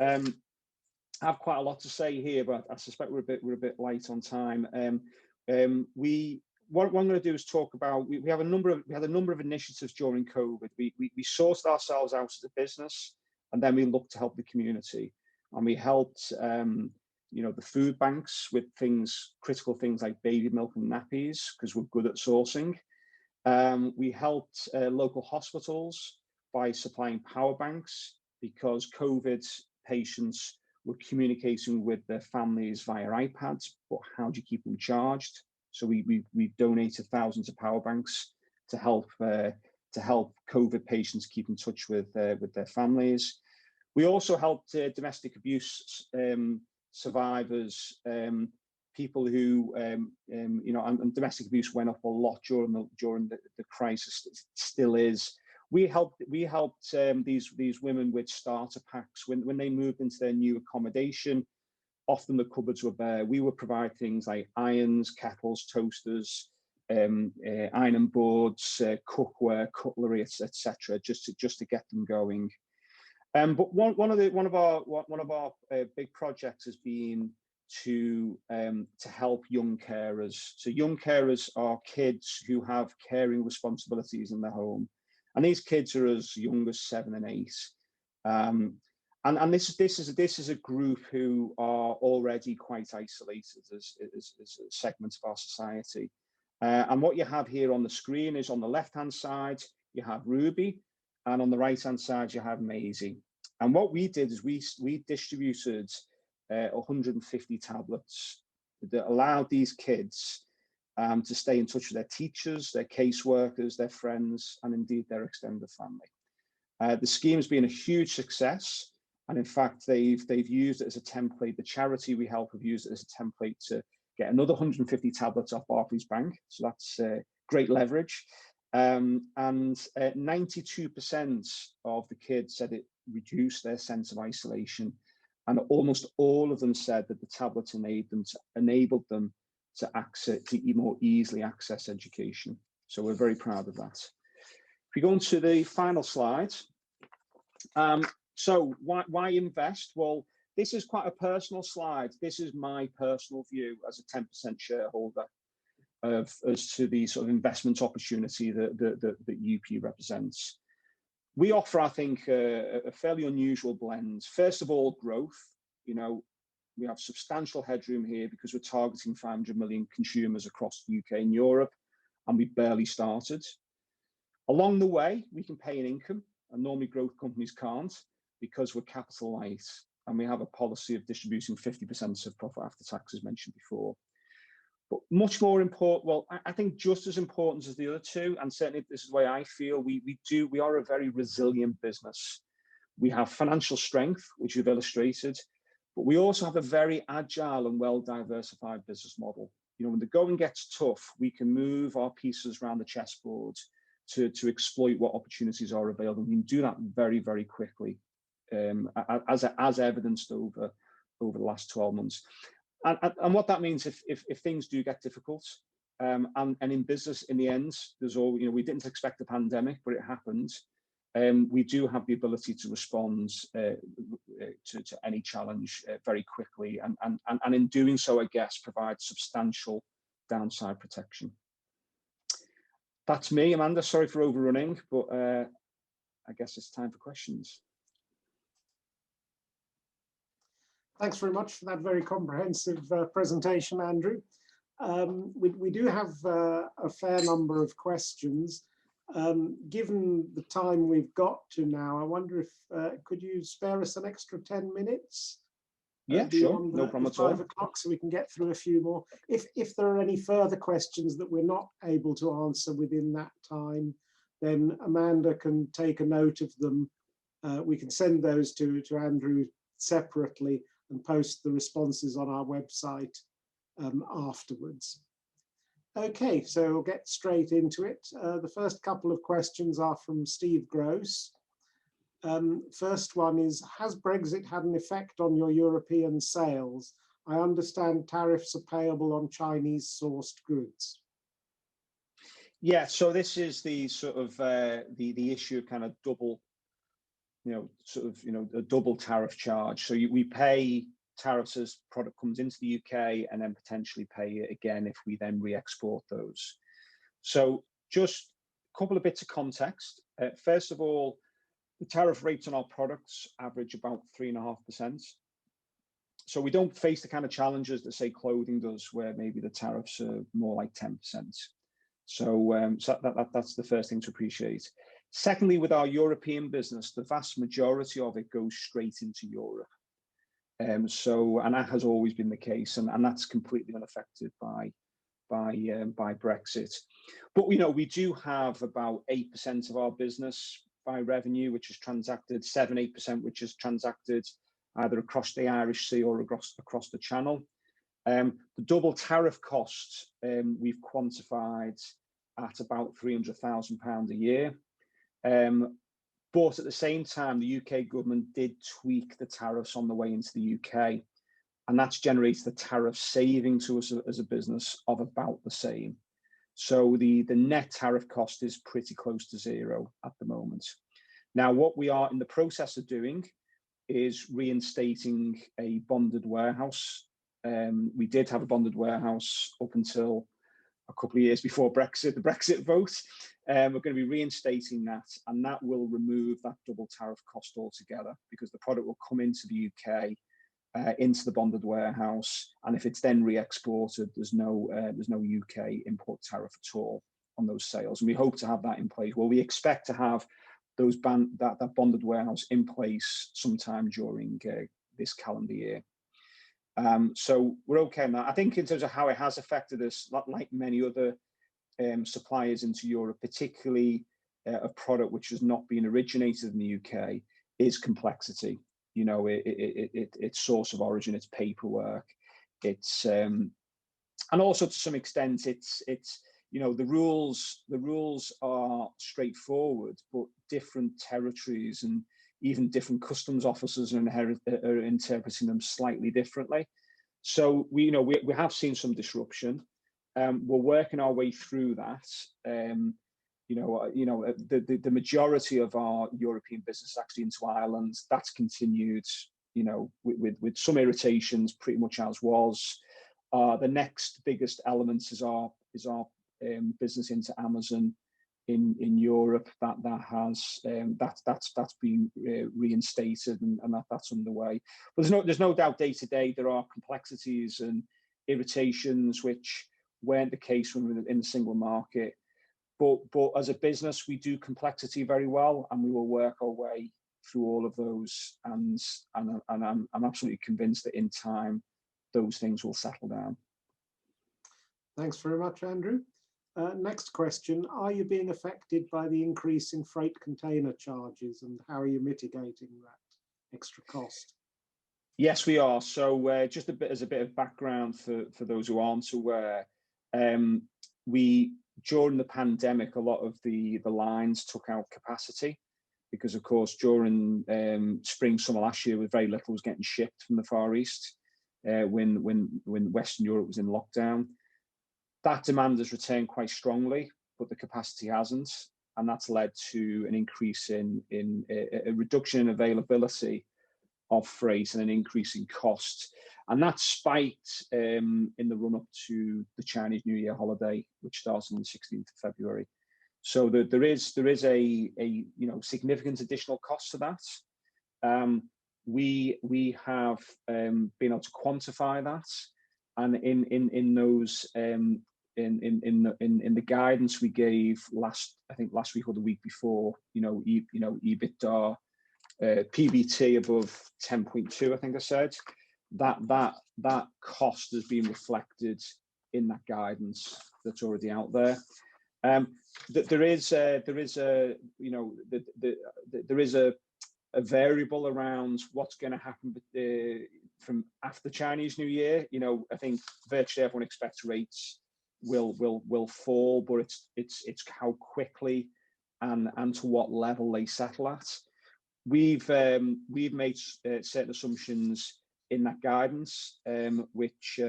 I have quite a lot to say here, but I suspect we're a bit light on time. What I'm going to do is talk about. We had a number of initiatives during COVID. We sourced ourselves out as a business, and then we looked to help the community, and we helped the food banks with critical things like baby milk and nappies, because we're good at sourcing. We helped local hospitals by supplying power banks, because COVID patients were communicating with their families via iPads, but how do you keep them charged? So we donated thousands of power banks to help COVID patients keep in touch with their families. We also helped domestic abuse survivors, people who and domestic abuse went up a lot during the crisis. It still is. We helped these women with starter packs when they moved into their new accommodation. Often the cupboards were bare. We would provide things like irons, kettles, toasters, ironing boards, cookware, cutlery, etc., just to get them going. But one of our big projects has been to help young carers. So young carers are kids who have caring responsibilities in their home, and these kids are as young as 7 and 8. And this is a group who are already quite isolated as segments of our society. And what you have here on the screen is, on the left-hand side, you have Ruby, and on the right-hand side, you have Maisie. And what we did is we distributed 150 tablets that allowed these kids to stay in touch with their teachers, their caseworkers, their friends, and indeed their extended family. The scheme has been a huge success. And in fact, they've used it as a template. The charity we help have used it as a template to get another 150 tablets off Barclays Bank. So that's great leverage. And 92% of the kids said it reduced their sense of isolation. And almost all of them said that the tablets enabled them more easily access education. So we're very proud of that. If we go on to the final slide. So why invest? Well, this is quite a personal slide. This is my personal view as a 10% shareholder as to the sort of investment opportunity that UP represents. We offer, I think, a fairly unusual blend. First of all, growth. You know, we have substantial headroom here because we're targeting 500 million consumers across the UK and Europe, and we barely started. Along the way, we can pay an income, and normally growth companies can't because we're capital light, and we have a policy of distributing 50% of profit after tax, as mentioned before. But much more important, well, I think just as important as the other two, and certainly this is the way I feel, we are a very resilient business. We have financial strength, which we've illustrated, but we also have a very agile and well-diversified business model. You know, when the going gets tough, we can move our pieces around the chessboard to exploit what opportunities are available. We can do that very, very quickly, as evidenced over the last 12 months. And what that means if things do get difficult, and in business, in the end, there's all, you know, we didn't expect a pandemic, but it happened. We do have the ability to respond to any challenge very quickly, and in doing so, I guess, provide substantial downside protection. That's me, Amanda. Sorry for overrunning, but I guess it's time for questions. Thanks very much for that very comprehensive presentation, Andrew. We do have a fair number of questions. Given the time we've got to now, I wonder if, could you spare us an extra 10 minutes? Yeah, sure, no problem at all. 5 o'clock, so we can get through a few more. If there are any further questions that we're not able to answer within that time, then Amanda can take a note of them. We can send those to Andrew separately and post the responses on our website afterwards. Okay, so we'll get straight into it. The first couple of questions are from Steve Gross. First one is, has Brexit had an effect on your European sales? I understand tariffs are payable on Chinese sourced goods. Yeah, so this is the sort of the issue of kind of double, a double tariff charge. So we pay tariffs as product comes into the UK, and then potentially pay it again if we then re-export those. So just a couple of bits of context. First of all, the tariff rates on our products average about 3.5%. So we don't face the kind of challenges that, say, clothing does, where maybe the tariffs are more like 10%. So, that's the first thing to appreciate. Secondly, with our European business, the vast majority of it goes straight into Europe. And that has always been the case, and that's completely unaffected by Brexit. But we do have about 8% of our business by revenue, which is transacted, 7-8%, which is transacted either across the Irish Sea or across the Channel. The double tariff costs we've quantified at about £300,000 a year. But at the same time, the UK government did tweak the tariffs on the way into the UK, and that's generated a tariff saving to us as a business of about the same. So the net tariff cost is pretty close to zero at the moment. Now, what we are in the process of doing is reinstating a bonded warehouse. We did have a bonded warehouse up until a couple of years before the Brexit vote. We're going to be reinstating that, and that will remove that double tariff cost altogether, because the product will come into the UK, into the bonded warehouse, and if it's then re-exported, there's no UK import tariff at all on those sales. And we hope to have that in place. Well, we expect to have that bonded warehouse in place sometime during this calendar year. So we're okay on that. I think in terms of how it has affected us, like many other suppliers into Europe, particularly a product which has not been originated in the UK, is complexity. Its source of origin, its paperwork, it's and also to some extent it's the rules are straightforward, but different territories and even different customs officers are interpreting them slightly differently. So we have seen some disruption. We're working our way through that. The majority of our European business is actually into Ireland. That's continued, with some irritations, pretty much as was. The next biggest elements is our business into Amazon in Europe. That's been reinstated, and that's underway. But there's no doubt day to day there are complexities and irritations which weren't the case when we were in the single market. But as a business, we do complexity very well, and we will work our way through all of those. And I'm absolutely convinced that in time, those things will settle down. Thanks very much, Andrew. Next question, are you being affected by the increase in freight container charges, and how are you mitigating that extra cost? Yes, we are. So just as a bit of background for those who aren't aware, during the pandemic, a lot of the lines took out capacity because, of course, during spring, summer last year, very little was getting shipped from the Far East when Western Europe was in lockdown. That demand has returned quite strongly, but the capacity hasn't, and that's led to an increase in a reduction in availability of freight and an increase in cost. And that spiked in the run-up to the Chinese New Year holiday, which starts on the 16th of February. So there is a significant additional cost to that. We have been able to quantify that, and in those in the guidance we gave last week or the week before, EBITDA, PBT above 10.2, I think I said, that cost has been reflected in that guidance that's already out there. There is a variable around what's going to happen from after Chinese New Year. I think virtually everyone expects rates will fall, but it's how quickly and to what level they settle at. We've made certain assumptions in that guidance, which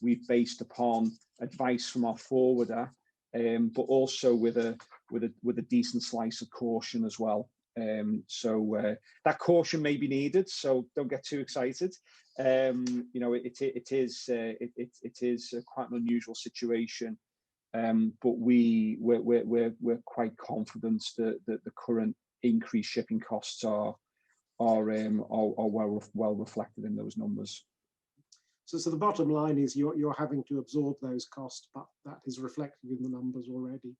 we've based upon advice from our forwarder, but also with a decent slice of caution as well. So that caution may be needed, so don't get too excited. It is quite an unusual situation, but we're quite confident that the current increased shipping costs are well reflected in those numbers. So the bottom line is you're having to absorb those costs, but that is reflected in the numbers already.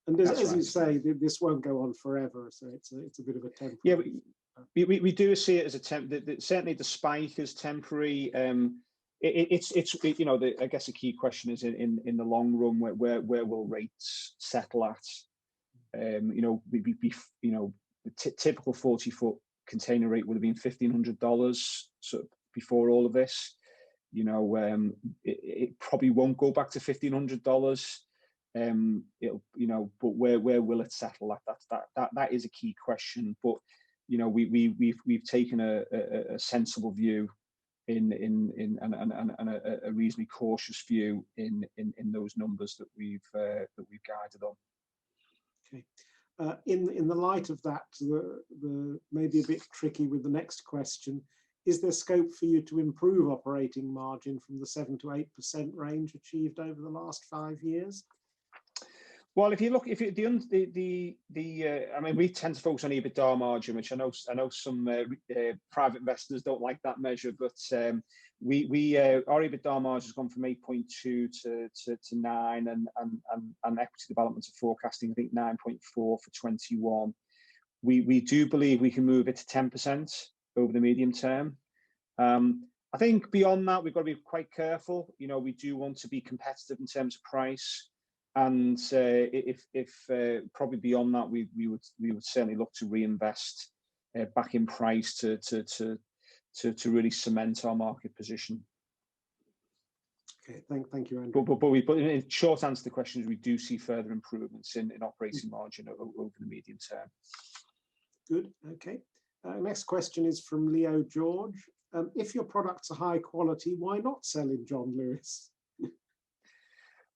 And as you say, this won't go on forever, so it's a bit of a temporary. Yeah, we do see it as a certainly the spike is temporary. I guess a key question is in the long run, where will rates settle at? The typical 40-foot container rate would have been $1,500 before all of this. It probably won't go back to $1,500. But where will it settle at? That is a key question. But we've taken a sensible view and a reasonably cautious view in those numbers that we've guided on. Okay. In the light of that, the maybe a bit tricky with the next question, is there scope for you to improve operating margin from the 7 to 8% range achieved over the last 5 years? Well, if you look, I mean, we tend to focus on EBITDA margin, which I know some private investors don't like that measure, but our EBITDA margin has gone from 8.2 to 9, and equity developments are forecasting, I think, 9.4 for 21. We do believe we can move it to 10% over the medium term. I think beyond that, we've got to be quite careful. We do want to be competitive in terms of price. And if probably beyond that, we would certainly look to reinvest back in price to really cement our market position. Okay, thank you, Andrew. But in short answer to the question is we do see further improvements in operating margin over the medium term. Good. Okay. Next question is from Leo George. if your products are high quality, why not sell in John Lewis?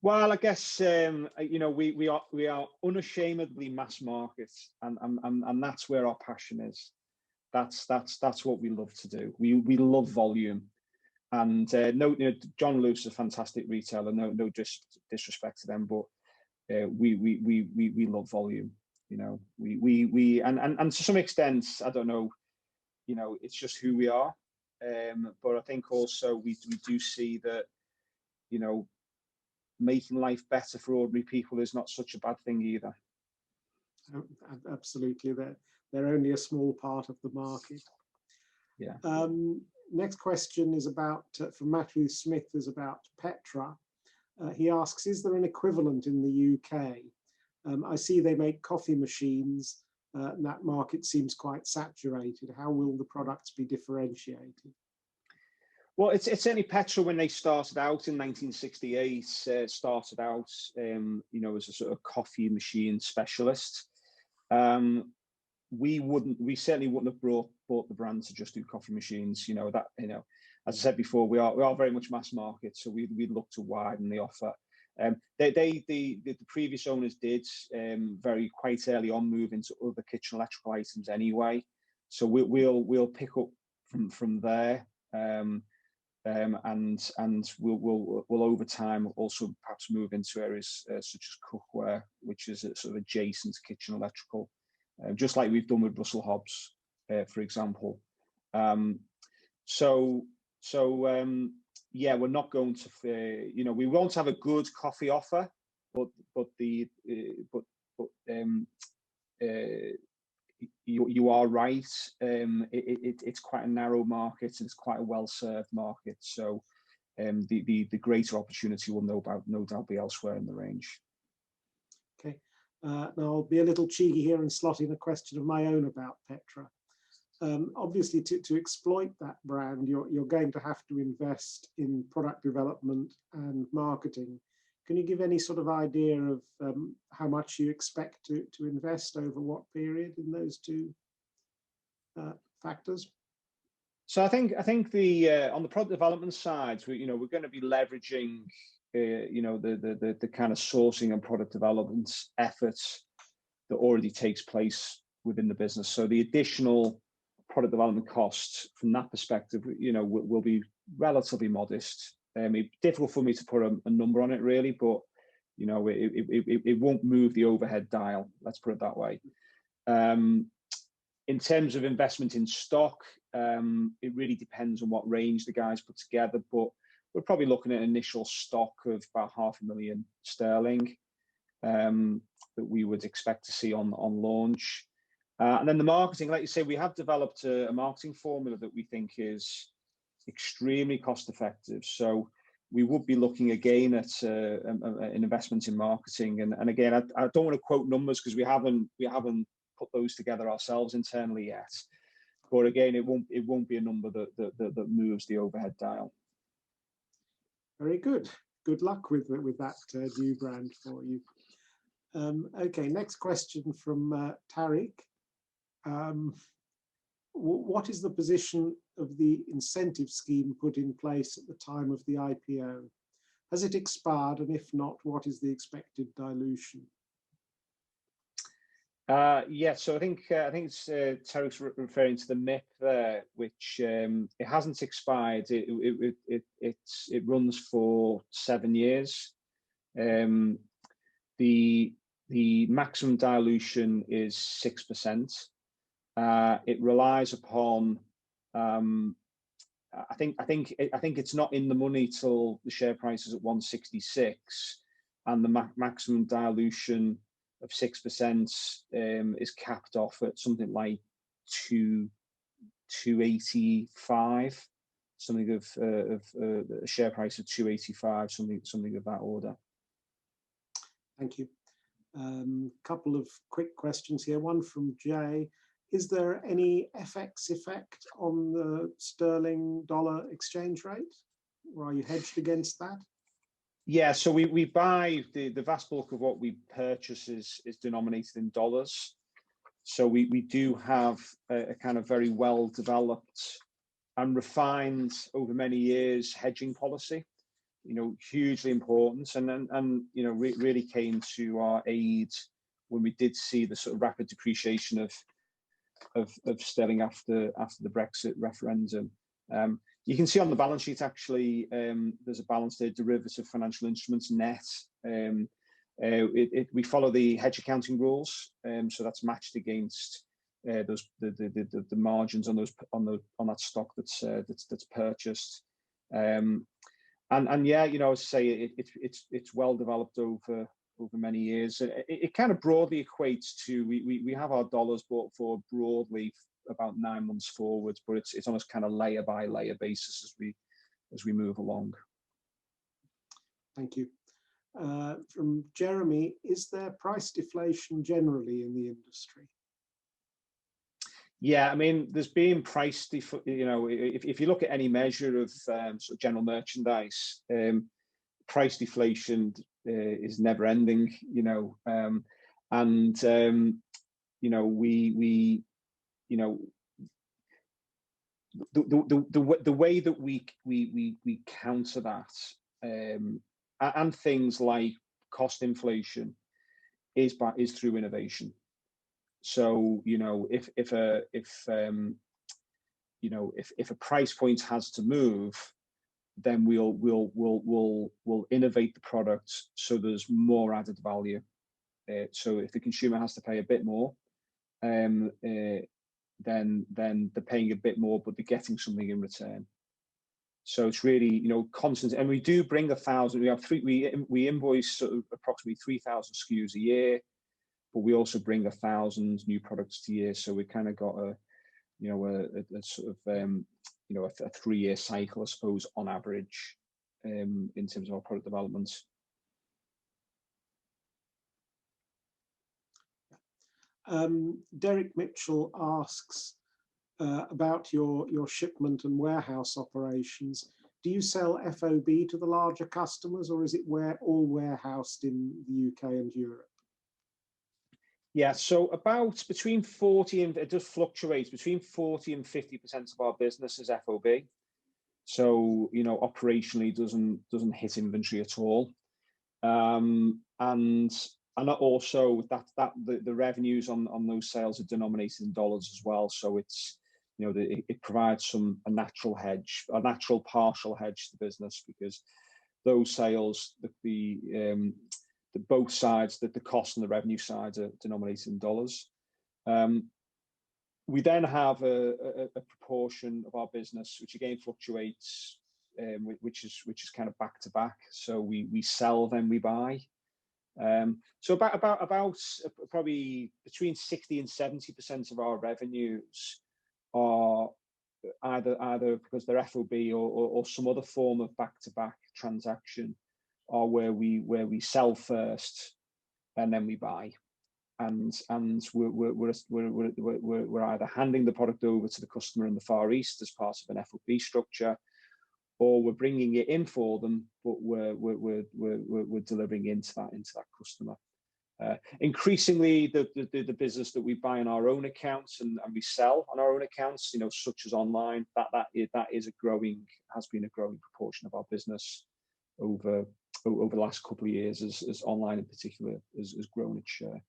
Well, I guess you know, we are unashamedly mass market, and that's where our passion is. That's what we love to do. We love volume, and no, you know, John Lewis is a fantastic retailer. No disrespect to them, but we love volume. You know, and to some extent, I don't know, you know, it's just who we are. But I think also we do see that, you know, making life better for ordinary people is not such a bad thing either. Absolutely, they're only a small part of the market. Yeah. Next question is about from Matthew Smith, is about Petra. He asks, is there an equivalent in the UK? I see they make coffee machines, and that market seems quite saturated. How will the products be differentiated? Well, it's certainly Petra, when they started out in 1968, started out, you know, as a sort of coffee machine specialist. We certainly wouldn't have bought the brand to just do coffee machines. You know, that, you know, as I said before, we are very much mass market, so we look to widen the offer. The previous owners did very quite early on move into other kitchen electrical items anyway, so we'll pick up from there. And we'll over time also perhaps move into areas such as cookware, which is a sort of adjacent to kitchen electrical, just like we've done with Russell Hobbs, for example. Yeah, we're not going to, you know, we won't have a good coffee offer, but you are right. It's quite a narrow market, and it's quite a well-served market. So the greater opportunity will no doubt be elsewhere in the range. Okay, now I'll be a little cheeky here and slot in a question of my own about Petra. Obviously, to exploit that brand, you're going to have to invest in product development and marketing. Can you give any sort of idea of how much you expect to invest over what period in those two factors? So I think the on the product development side, we're going to be leveraging the kind of sourcing and product development efforts that already takes place within the business. So the additional product development costs from that perspective, will be relatively modest. It's difficult for me to put a number on it really, but it won't move the overhead dial. Let's put it that way. In terms of investment in stock, it really depends on what range the guys put together, but we're probably looking at initial stock of about £500,000 sterling that we would expect to see on launch. And then the marketing, like you say, we have developed a marketing formula that we think is extremely cost effective. So we would be looking again at an investment in marketing. And again, I don't want to quote numbers because we haven't put those together ourselves internally yet. But again, it won't be a number that moves the overhead dial. Very good. Good luck with that new brand for you. Okay, next question from Tariq. What is the position of the incentive scheme put in place at the time of the IPO? Has it expired, and if not, what is the expected dilution? Yeah, so I think it's Tariq's referring to the MIP there, which it hasn't expired. It runs for 7 years. The maximum dilution is 6%. It relies upon. I think it's not in the money till the share price is at 166, and the maximum dilution of 6% is capped off at something like 285, something of a share price of 285, something of that order. Thank you. Couple of quick questions here. One from Jay. Is there any FX effect on the sterling dollar exchange rate? Or are you hedged against that? Yeah, so we buy the vast bulk of what we purchase is denominated in dollars. So we do have a kind of very well developed and refined over many years hedging policy, hugely important, and really came to our aid when we did see the sort of rapid depreciation of sterling after the Brexit referendum. You can see on the balance sheet, actually, there's a balance there, derivative financial instruments net. We follow the hedge accounting rules, so that's matched against the margins on that stock that's purchased. And yeah, as I say, it's well developed over many years. It kind of broadly equates to we have our dollars bought for broadly about 9 months forwards, but it's almost kind of layer by layer basis as we move along. Thank you. From Jeremy, is there price deflation generally in the industry? Yeah, I mean, there's been price if you look at any measure of sort of general merchandise, price deflation is never ending, the way that we counter that, and things like cost inflation is through innovation. So if a price point has to move, then we'll innovate the product so there's more added value. So if the consumer has to pay a bit more, then they're paying a bit more, but they're getting something in return. So it's really constant, and we do bring 1,000. We invoice sort of approximately 3,000 SKUs a year, but we also bring 1,000 new products a year. So we kind of got a sort of a 3-year cycle, I suppose, on average, in terms of our product development. Derek Mitchell asks about your shipment and warehouse operations. Do you sell FOB to the larger customers, or is it all warehoused in the UK and Europe? Yeah, so about between 40 and it does fluctuate between 40 and 50% of our business is FOB. So operationally doesn't hit inventory at all, and also that the revenues on those sales are denominated in dollars as well. So it's it provides a natural hedge, a natural partial hedge to the business, because those sales, both sides, that the cost and the revenue sides are denominated in dollars. We then have a proportion of our business which again fluctuates, which is kind of back to back. So we sell, then we buy. So about probably between 60 and 70% of our revenues are either because they're FOB or some other form of back to back transaction, are where we sell first and then we buy, and we're either handing the product over to the customer in the Far East as part of an FOB structure, or we're bringing it in for them, but we're delivering into that customer. Increasingly, the business that we buy on our own accounts and we sell on our own accounts, such as online, that has been a growing proportion of our business over the last couple of years, as online in particular has grown its share.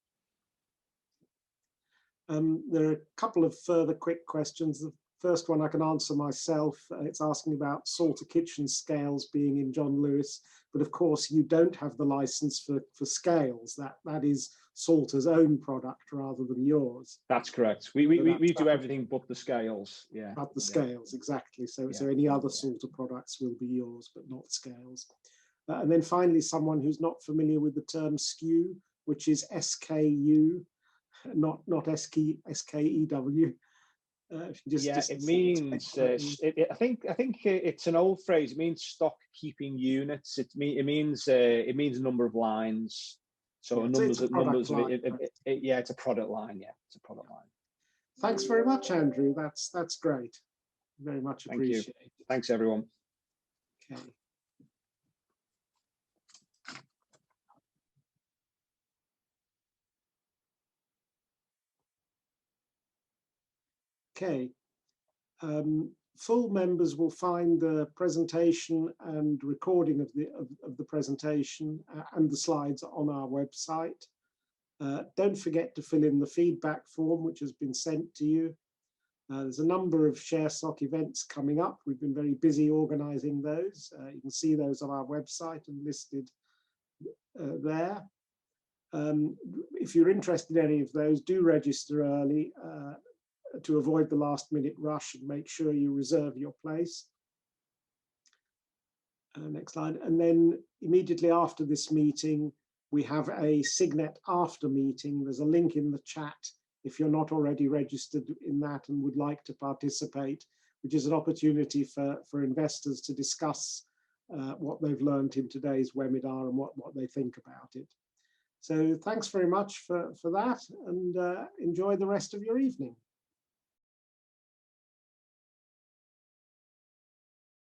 There are a couple of further quick questions. The first one I can answer myself. It's asking about Salter kitchen scales being in John Lewis, but of course you don't have the license for scales. That is Salter's own product rather than yours. That's correct. We do everything but the scales. Yeah. But the scales, exactly. So any other Salter products will be yours, but not scales. And then finally, someone who's not familiar with the term SKU, which is SKU, not SKEW. It means. I think it's an old phrase. It means stock keeping units. It means a number of lines. So numbers. Yeah, it's a product line. Yeah, it's a product line. Thanks very much, Andrew. That's great. Very much appreciated. Thank you. Thanks, everyone. Okay. Okay, Full members will find the presentation and recording of the presentation and the slides on our website. Don't forget to fill in the feedback form, which has been sent to you. There's a number of ShareSoc events coming up. We've been very busy organizing those. You can see those on our website and listed there. If you're interested in any of those, do register early to avoid the last minute rush and make sure you reserve your place. Next slide. And then immediately after this meeting, we have a Signet after meeting. There's a link in the chat if you're not already registered in that and would like to participate, which is an opportunity for investors to discuss what they've learned in today's webinar and what they think about it. So thanks very much for that, and enjoy the rest of your evening.